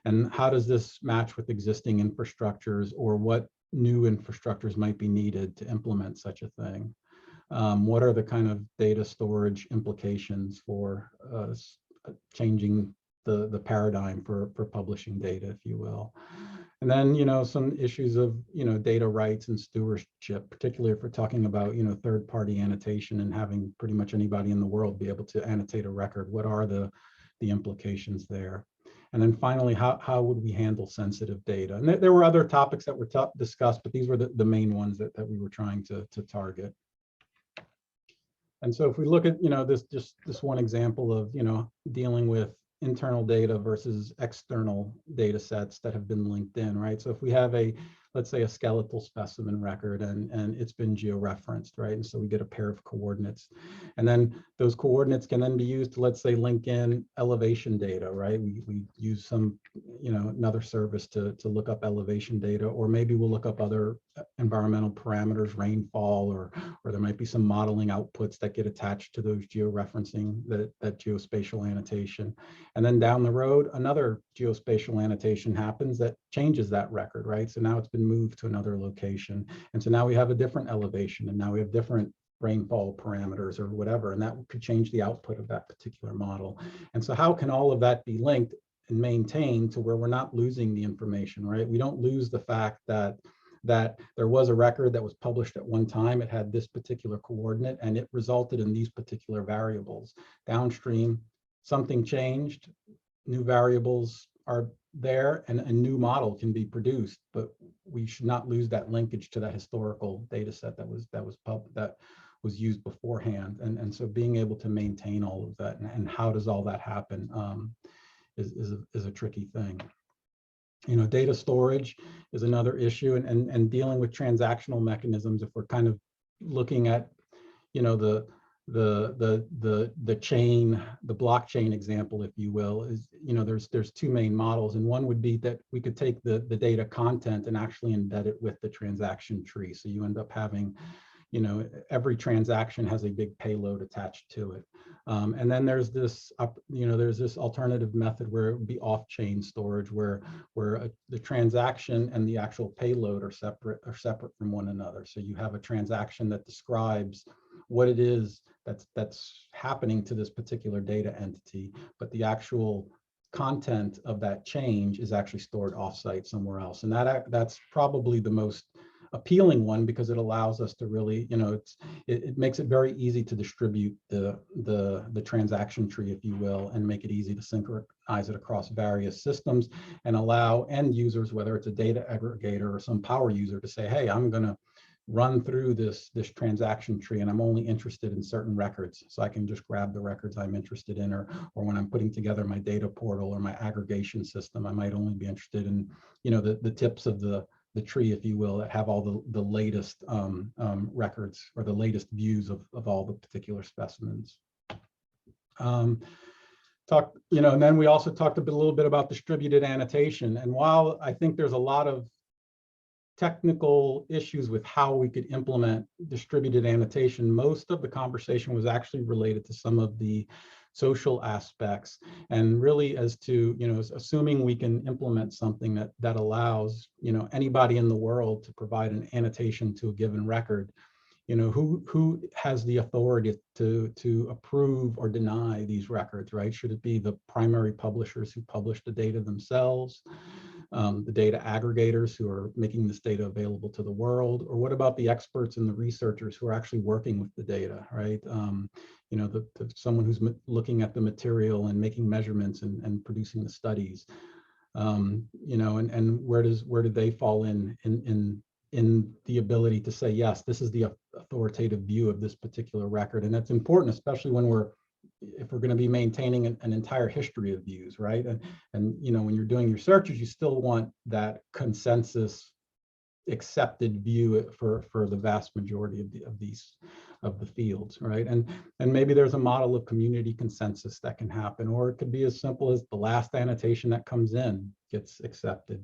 Speaker 9: And how does this match with existing infrastructures, or what new infrastructures might be needed to implement such a thing? What are the kind of data storage implications for changing the paradigm for publishing data, if you will? And then, some issues of, data rights and stewardship, particularly if we're talking about, third-party annotation and having pretty much anybody in the world be able to annotate a record. What are the implications there? And then finally, how would we handle sensitive data? And there were other topics that were discussed, but these were the main ones that we were trying to target. And so if we look at, this one example of, dealing with internal data versus external data sets that have been linked in, right? So if we have let's say a skeletal specimen record and it's been georeferenced, right? And so we get a pair of coordinates, and then those coordinates can then be used to, let's say, link in elevation data, right? We use some another service to look up elevation data, or maybe we'll look up other environmental parameters, rainfall, or there might be some modeling outputs that get attached to those georeferencing, that geospatial annotation. And then down the road, another geospatial annotation happens that changes that record, right? So now it's been moved to another location. And so now we have a different elevation, and now we have different rainfall parameters or whatever, and that could change the output of that particular model. And so how can all of that be linked and maintained to where we're not losing the information, right? We don't lose the fact that there was a record that was published at one time, it had this particular coordinate, and it resulted in these particular variables. Downstream, something changed, new variables are there, and a new model can be produced, but we should not lose that linkage to that historical data set that was used beforehand. And so being able to maintain all of that, and how does all that happen is a tricky thing. Data storage is another issue, and dealing with transactional mechanisms. If we're kind of looking at, the chain, the blockchain example, if you will, is, there's two main models, and one would be that we could take the data content and actually embed it with the transaction tree. So you end up having, every transaction has a big payload attached to it. And then there's this, there's this alternative method where it would be off-chain storage, where the transaction and the actual payload are separate from one another. So you have a transaction that describes what it is that's happening to this particular data entity, but the actual content of that change is actually stored offsite somewhere else. And that's probably the most appealing one, because it allows us to really, it makes it very easy to distribute the transaction tree, if you will, and make it easy to synchronize it across various systems, and allow end users, whether it's a data aggregator or some power user, to say, hey, I'm going to run through this transaction tree, and I'm only interested in certain records, so I can just grab the records I'm interested in, or when I'm putting together my data portal or my aggregation system, I might only be interested in, the tips of the tree, if you will, that have all the latest records, or the latest views of all the particular specimens. And then we also talked a little bit about distributed annotation. And while I think there's a lot of technical issues with how we could implement distributed annotation, most of the conversation was actually related to some of the social aspects, and really as to, assuming we can implement something that allows, anybody in the world to provide an annotation to a given record, who has the authority to approve or deny these records, right? Should it be the primary publishers who publish the data themselves, the data aggregators who are making this data available to the world, or what about the experts and the researchers who are actually working with the data, right? Someone who's looking at the material and making measurements and producing the studies, and where do they fall in the ability to say, yes, this is the authoritative view of this particular record. And that's important, especially if we're going to be maintaining an entire history of views, right? And when you're doing your searches, you still want that consensus accepted view for the vast majority of the fields, right? And maybe there's a model of community consensus that can happen, or it could be as simple as the last annotation that comes in gets accepted.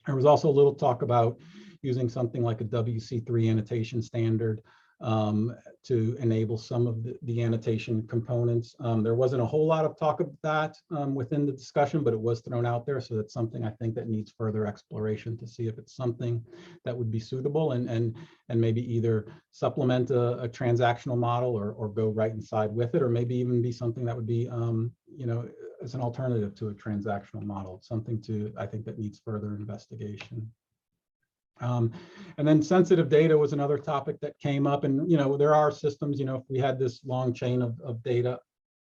Speaker 9: There was also a little talk about using something like a WC3 annotation standard to enable some of the annotation components. There wasn't a whole lot of talk of that within the discussion, but it was thrown out there. So that's something I think that needs further exploration to see if it's something that would be suitable, and maybe either supplement a transactional model, or go right inside with it, or maybe even be something that would be, as an alternative to a transactional model. It's something I think that needs further investigation. And then sensitive data was another topic that came up, and there are systems, if we had this long chain of data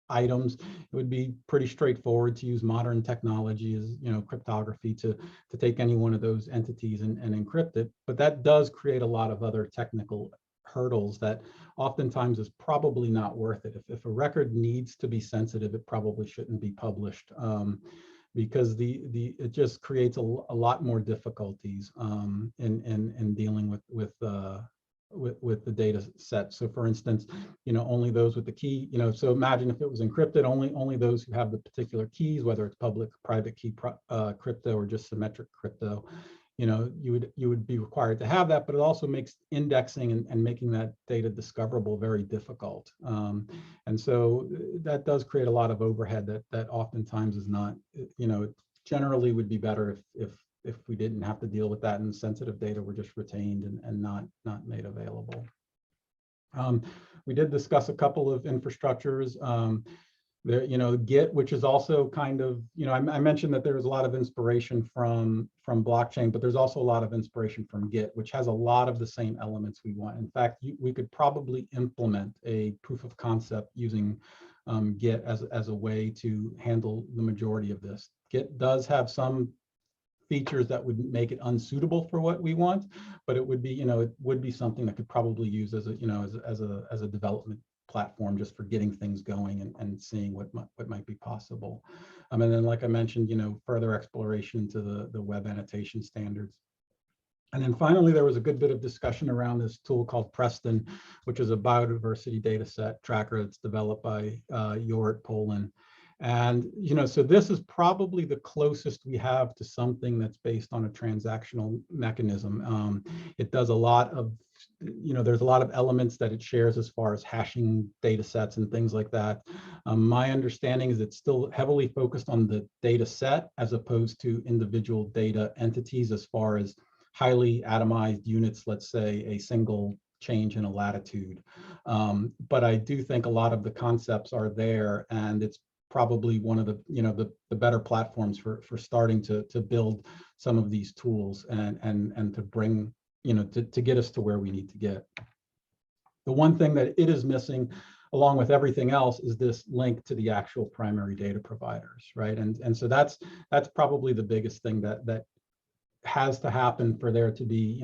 Speaker 9: items, it would be pretty straightforward to use modern technology as cryptography to take any one of those entities and encrypt it. But that does create a lot of other technical hurdles that oftentimes is probably not worth it. If a record needs to be sensitive, it probably shouldn't be published. Because it just creates a lot more difficulties in dealing with with the data set. So for instance, only those with the key, so imagine if it was encrypted, only those who have the particular keys, whether it's public, private key crypto or just symmetric crypto, you would be required to have that, but it also makes indexing and making that data discoverable very difficult. And so that does create a lot of overhead that oftentimes is not, it generally would be better if we didn't have to deal with that and sensitive data were just retained and not made available. We did discuss a couple of infrastructures. There, Git, which is also kind of, I mentioned that there was a lot of inspiration from blockchain, but there's also a lot of inspiration from Git, which has a lot of the same elements we want. In fact, we could probably implement a proof of concept using Git as a way to handle the majority of this. Git does have some features that would make it unsuitable for what we want, but it would be, it would be something that could probably use as a development platform just for getting things going and seeing what might be possible. And then, like I mentioned, further exploration into the web annotation standards. And then finally, there was a good bit of discussion around this tool called Preston, which is a biodiversity data set tracker that's developed by Jort Poland. And, so this is probably the closest we have to something that's based on a transactional mechanism. It does a lot of, there's a lot of elements that it shares as far as hashing data sets and things like that. My understanding is it's still heavily focused on the data set as opposed to individual data entities as far as highly atomized units, let's say a single change in a latitude. But I do think a lot of the concepts are there, and it's probably one of the the better platforms for starting to build some of these tools and to bring to get us to where we need to get. The one thing that it is missing along with everything else is this link to the actual primary data providers, right? And so that's probably the biggest thing that has to happen for there to be,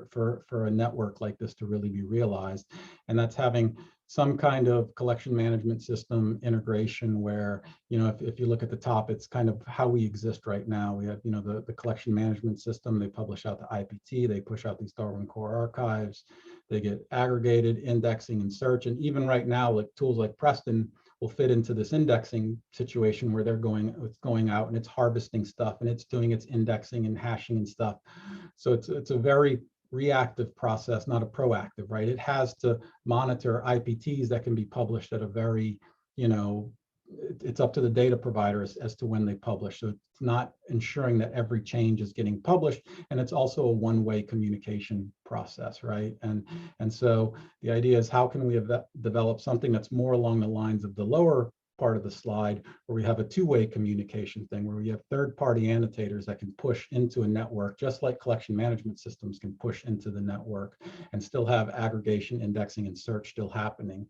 Speaker 9: for a network like this to really be realized. And that's having some kind of collection management system integration where, if you look at the top, it's kind of how we exist right now. We have, the collection management system, they publish out the IPT, they push out these Darwin Core archives, they get aggregated, indexing and search. And even right now, like tools like Preston will fit into this indexing situation where it's going out and it's harvesting stuff and it's doing its indexing and hashing and stuff. So it's a very reactive process, not a proactive, right? It has to monitor IPTs that can be published at a very, it's up to the data providers as to when they publish. So it's not ensuring that every change is getting published. And it's also a one-way communication process, right? And so the idea is, how can we develop something that's more along the lines of the lower part of the slide, where we have a two-way communication thing, where we have third-party annotators that can push into a network, just like collection management systems can push into the network, and still have aggregation, indexing, and search still happening.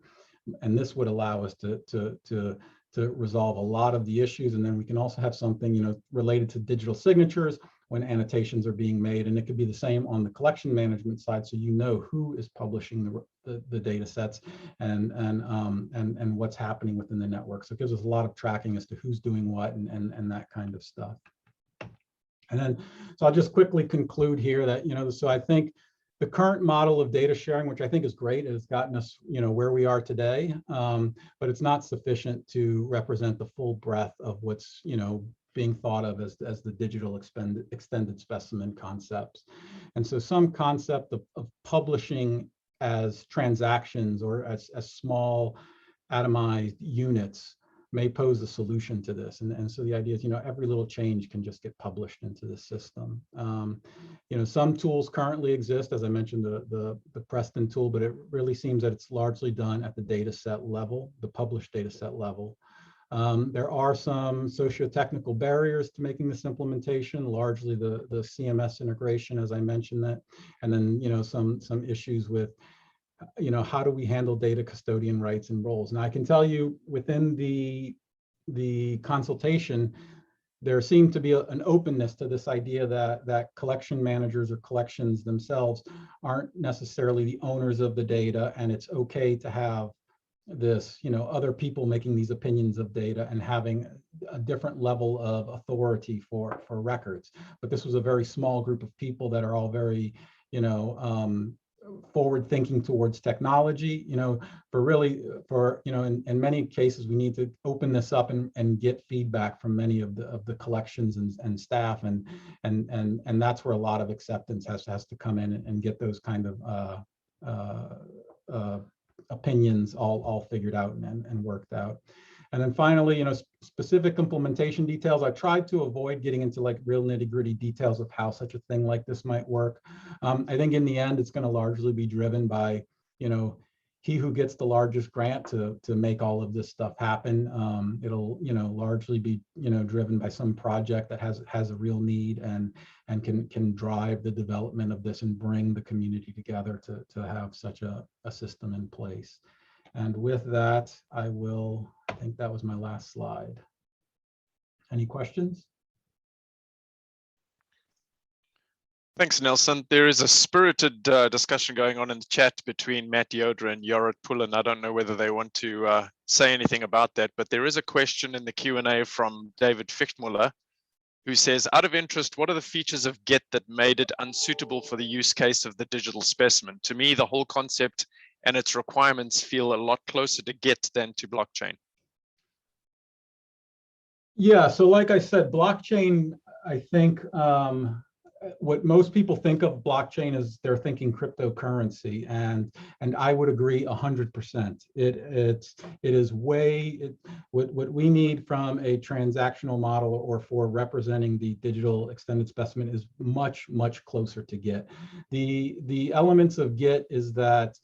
Speaker 9: And this would allow us to resolve a lot of the issues. And then we can also have something, related to digital signatures when annotations are being made. And it could be the same on the collection management side, so who is publishing the data sets and what's happening within the network. So it gives us a lot of tracking as to who's doing what and that kind of stuff. And then, so I'll just quickly conclude here that, so I think the current model of data sharing, which I think is great, has gotten us, where we are today, but it's not sufficient to represent the full breadth of what's, being thought of as the digital extended specimen concepts. And so some concept of publishing as transactions or as small atomized units may pose a solution to this. And so the idea is, every little change can just get published into the system. Some tools currently exist, as I mentioned, the Preston tool, but it really seems that it's largely done at the data set level, the published data set level. There are some socio-technical barriers to making this implementation, largely the CMS integration, as I mentioned that, and then some issues with how do we handle data custodian rights and roles. Now I can tell you within the consultation, there seemed to be an openness to this idea that collection managers or collections themselves aren't necessarily the owners of the data, and it's okay to have this, other people making these opinions of data and having a different level of authority for records. But this was a very small group of people that are all very, forward thinking towards technology, in many cases, we need to open this up and get feedback from many of the collections and staff, and that's where a lot of acceptance has to come in and get those kind of opinions all figured out and worked out. And then finally, specific implementation details. I tried to avoid getting into like real nitty-gritty details of how such a thing like this might work. I think in the end, it's going to largely be driven by, he who gets the largest grant to make all of this stuff happen. It'll, largely be, driven by some project that has a real need and can drive the development of this and bring the community together to have such a system in place. And with that, I think that was my last slide. Any questions?
Speaker 4: Thanks, Nelson. There is a spirited discussion going on in the chat between Matt Yoder and Jorrit Pullen. I don't know whether they want to say anything about that, but there is a question in the Q&A from David Fichtmuller, who says, out of interest, what are the features of Git that made it unsuitable for the use case of the digital specimen? To me, the whole concept and its requirements feel a lot closer to Git than to blockchain.
Speaker 9: Yeah, so like I said, blockchain, I think what most people think of blockchain is they're thinking cryptocurrency, and I would agree 100%. It is what we need from a transactional model or for representing the digital extended specimen is much closer to Git. The elements of Git is that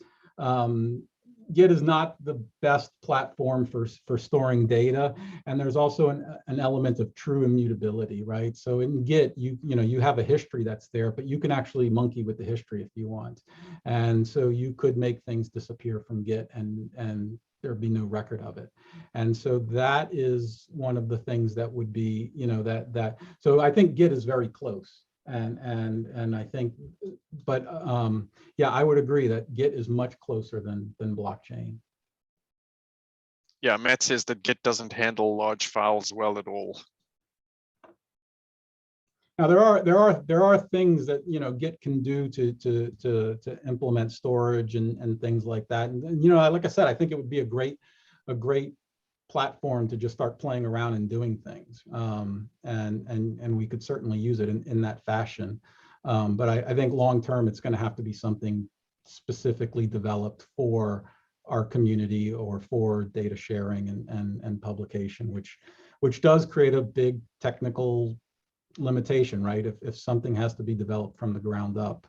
Speaker 9: Git is not the best platform for storing data, and there's also an element of true immutability, right? So in Git, you have a history that's there, but you can actually monkey with the history if you want, and so you could make things disappear from Git, and there'd be no record of it. And so that is one of the things that would be, so I think Git is very close. And I think, but yeah, I would agree that Git is much closer than blockchain.
Speaker 4: Yeah, Matt says that Git doesn't handle large files well at all.
Speaker 9: Now there are things that Git can do to implement storage and things like that. And like I said, I think it would be a great platform to just start playing around and doing things, and we could certainly use it in that fashion, but I think long term it's going to have to be something specifically developed for our community or for data sharing and publication, which does create a big technical limitation, right? If something has to be developed from the ground up.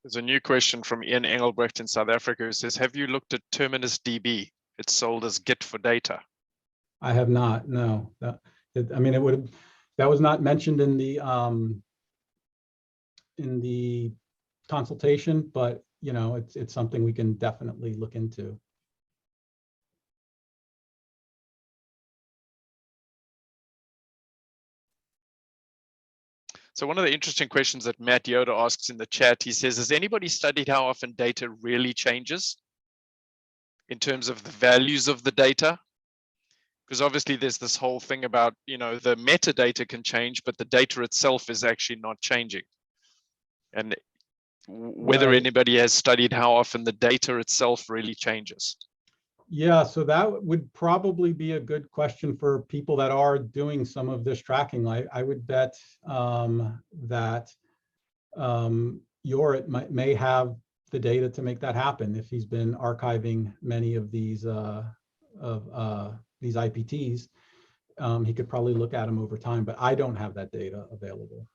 Speaker 4: There's a new question from Ian Engelbrecht in South Africa who says, have you looked at Terminus DB? It's sold as Git for data.
Speaker 9: I have not, no. That was not mentioned in the consultation, but it's something we can definitely look into.
Speaker 4: So one of the interesting questions that Matt Yoder asks in the chat, he says, has anybody studied how often data really changes in terms of the values of the data? Because obviously there's this whole thing about, the metadata can change, but the data itself is actually not changing. And whether anybody has studied how often the data itself really changes.
Speaker 9: Yeah, so that would probably be a good question for people that are doing some of this tracking. I would bet that Jorrit may have the data to make that happen if he's been archiving many of these IPTs. He could probably look at them over time, but I don't have that data available.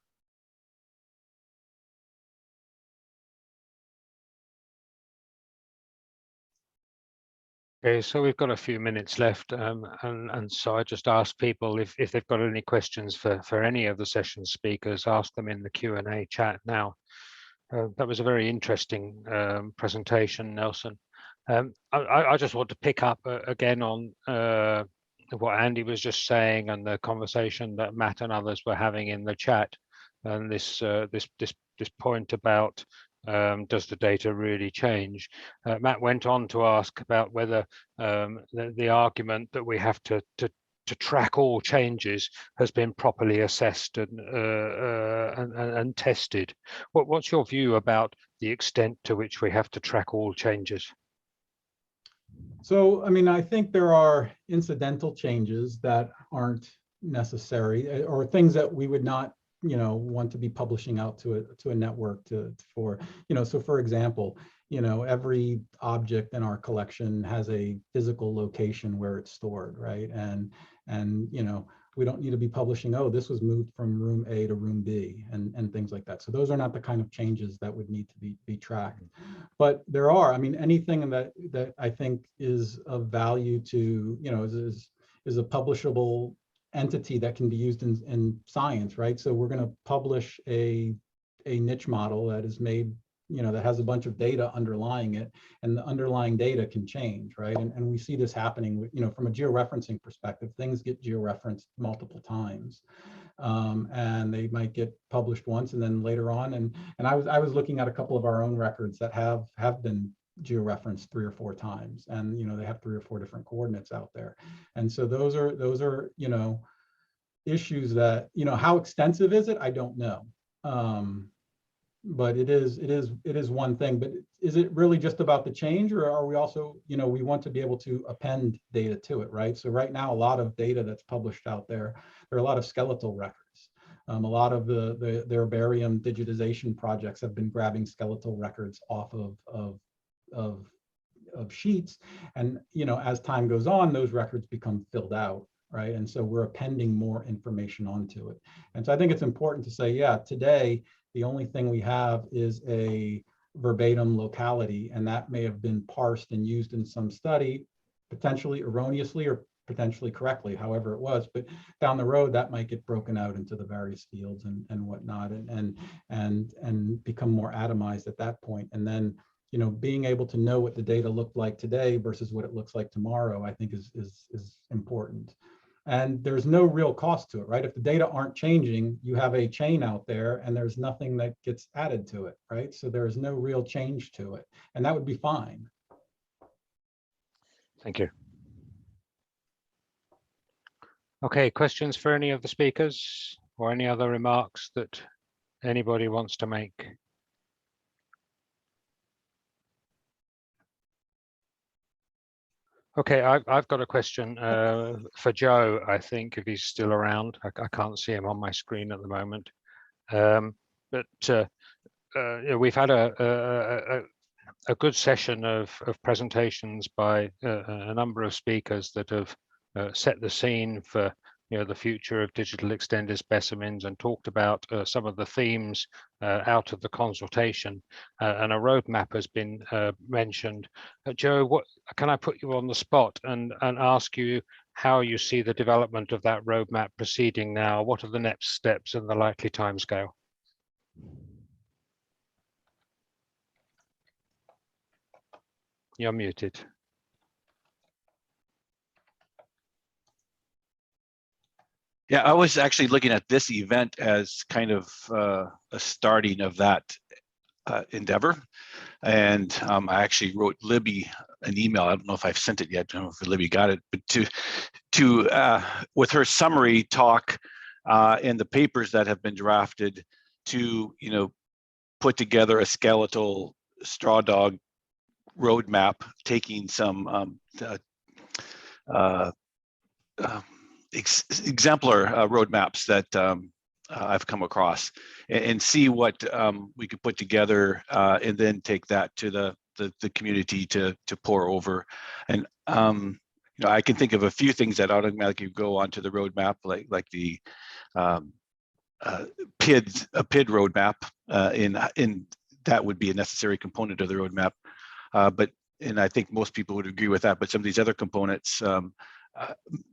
Speaker 2: Okay, so we've got a few minutes left, and so I just ask people if they've got any questions for any of the session speakers, ask them in the Q&A chat now. That was a very interesting presentation, Nelson. I just want to pick up again on what Andy was just saying and the conversation that Matt and others were having in the chat, and this point about does the data really change? Matt went on to ask about whether the argument that we have to to track all changes has been properly assessed and tested. What's your view about the extent to which we have to track all changes?
Speaker 9: So, I mean, I think there are incidental changes that aren't necessary, or things that we would not, want to be publishing out to a network for, so for example, every object in our collection has a physical location where it's stored, right? And we don't need to be publishing, oh, this was moved from room A to room B and things like that. So those are not the kind of changes that would need to be tracked. But there are, I mean, anything that I think is of value to, is a publishable entity that can be used in science, right? So we're going to publish a niche model that is made, that has a bunch of data underlying it, and the underlying data can change, right? And we see this happening with, from a georeferencing perspective, things get georeferenced multiple times. And they might get published once and then later on. And I was looking at a couple of our own records that have been georeferenced 3 or 4 times, and they have 3 or 4 different coordinates out there. And so those are issues that, how extensive is it? I don't know. But it is one thing. But is it really just about the change, or are we also, we want to be able to append data to it, right? So right now, a lot of data that's published out there are a lot of skeletal records. A lot of the herbarium digitization projects have been grabbing skeletal records off of sheets, and as time goes on, those records become filled out, right? And so we're appending more information onto it. And so I think it's important to say, yeah, today the only thing we have is a verbatim locality, and that may have been parsed and used in some study, potentially erroneously or potentially correctly, however it was. But down the road, that might get broken out into the various fields and whatnot, and become more atomized at that point. And then, being able to know what the data looked like today versus what it looks like tomorrow, I think is important. And there's no real cost to it, right? If the data aren't changing, you have a chain out there and there's nothing that gets added to it, right? So there's no real change to it, and that would be fine.
Speaker 2: Thank you. Okay, questions for any of the speakers, or any other remarks that anybody wants to make? Okay, I've got a question for Joe, I think, if he's still around. I can't see him on my screen at the moment. We've had a good session of presentations by a number of speakers that have set the scene for the future of digital extended specimens, and talked about some of the themes out of the consultation, and a roadmap has been mentioned. Joe, what can I put you on the spot and ask you how you see the development of that roadmap proceeding now? What are the next steps and the likely timescale? You're muted.
Speaker 6: Yeah, I was actually looking at this event as kind of a starting of that endeavor. And I actually wrote Libby an email. I don't know if I've sent it yet. I don't know if Libby got it, but to with her summary talk in the papers that have been drafted, to put together a skeletal straw dog roadmap, taking some exemplar roadmaps that I've come across, and see what we could put together, and then take that to the community to pour over. And I can think of a few things that automatically go onto the roadmap, like the PID roadmap, in that would be a necessary component of the roadmap. And I think most people would agree with that. But some of these other components,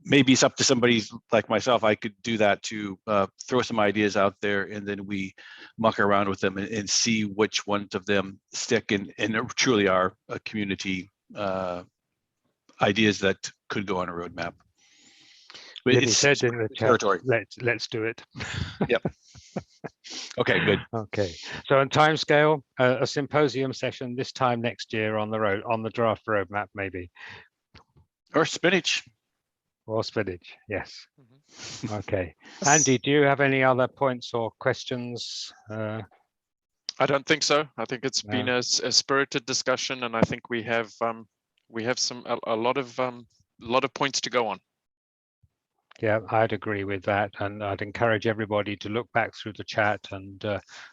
Speaker 6: maybe it's up to somebody like myself. I could do that to throw some ideas out there, and then we muck around with them and see which ones of them stick and truly are a community ideas that could go on a roadmap. But
Speaker 2: Libby said in the chat, let's do it.
Speaker 6: Yep. Okay, good.
Speaker 2: Okay, so on timescale, a symposium session this time next year on the draft roadmap, maybe,
Speaker 6: or spinach.
Speaker 2: Or spinach, yes.
Speaker 4: Mhm.
Speaker 2: Okay. Andy, do you have any other points or questions?
Speaker 4: I don't think so. I think it's been
Speaker 2: No.
Speaker 4: a spirited discussion, and I think we have a lot of points to go on.
Speaker 2: Yeah, I'd agree with that, and I'd encourage everybody to look back through the chat and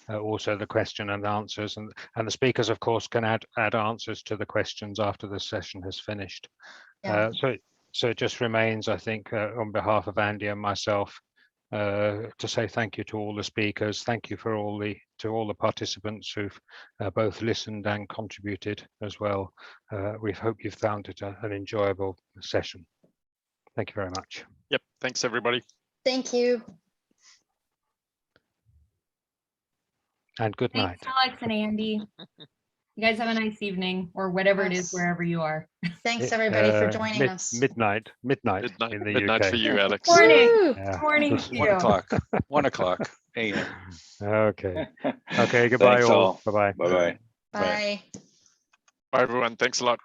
Speaker 2: also the question and answers, and the speakers, of course, can add answers to the questions after the session has finished.
Speaker 5: Yeah.
Speaker 2: So it just remains, I think, on behalf of Andy and myself, to say thank you to all the speakers. Thank you to all the participants who've both listened and contributed as well. We hope you've found it an enjoyable session. Thank you very much.
Speaker 4: Yep. Thanks, everybody.
Speaker 5: Thank you.
Speaker 2: And good
Speaker 8: Thanks,
Speaker 2: night.
Speaker 8: Alex and Andy. You guys have a nice evening or whatever it is,
Speaker 5: Yes.
Speaker 8: wherever you are.
Speaker 5: Thanks everybody for joining us.
Speaker 2: Midnight
Speaker 4: Midnight,
Speaker 2: in the
Speaker 4: midnight
Speaker 2: UK.
Speaker 4: for you, Alex.
Speaker 8: Morning.
Speaker 5: Woo!
Speaker 2: Yeah.
Speaker 8: Morning to
Speaker 6: 1
Speaker 8: you.
Speaker 6: o'clock. 1 o'clock a.m.
Speaker 2: Okay. Okay. Goodbye
Speaker 3: Thanks
Speaker 2: all.
Speaker 3: all.
Speaker 2: Bye bye.
Speaker 3: Bye-bye.
Speaker 5: Bye.
Speaker 4: Bye, everyone. Thanks a lot.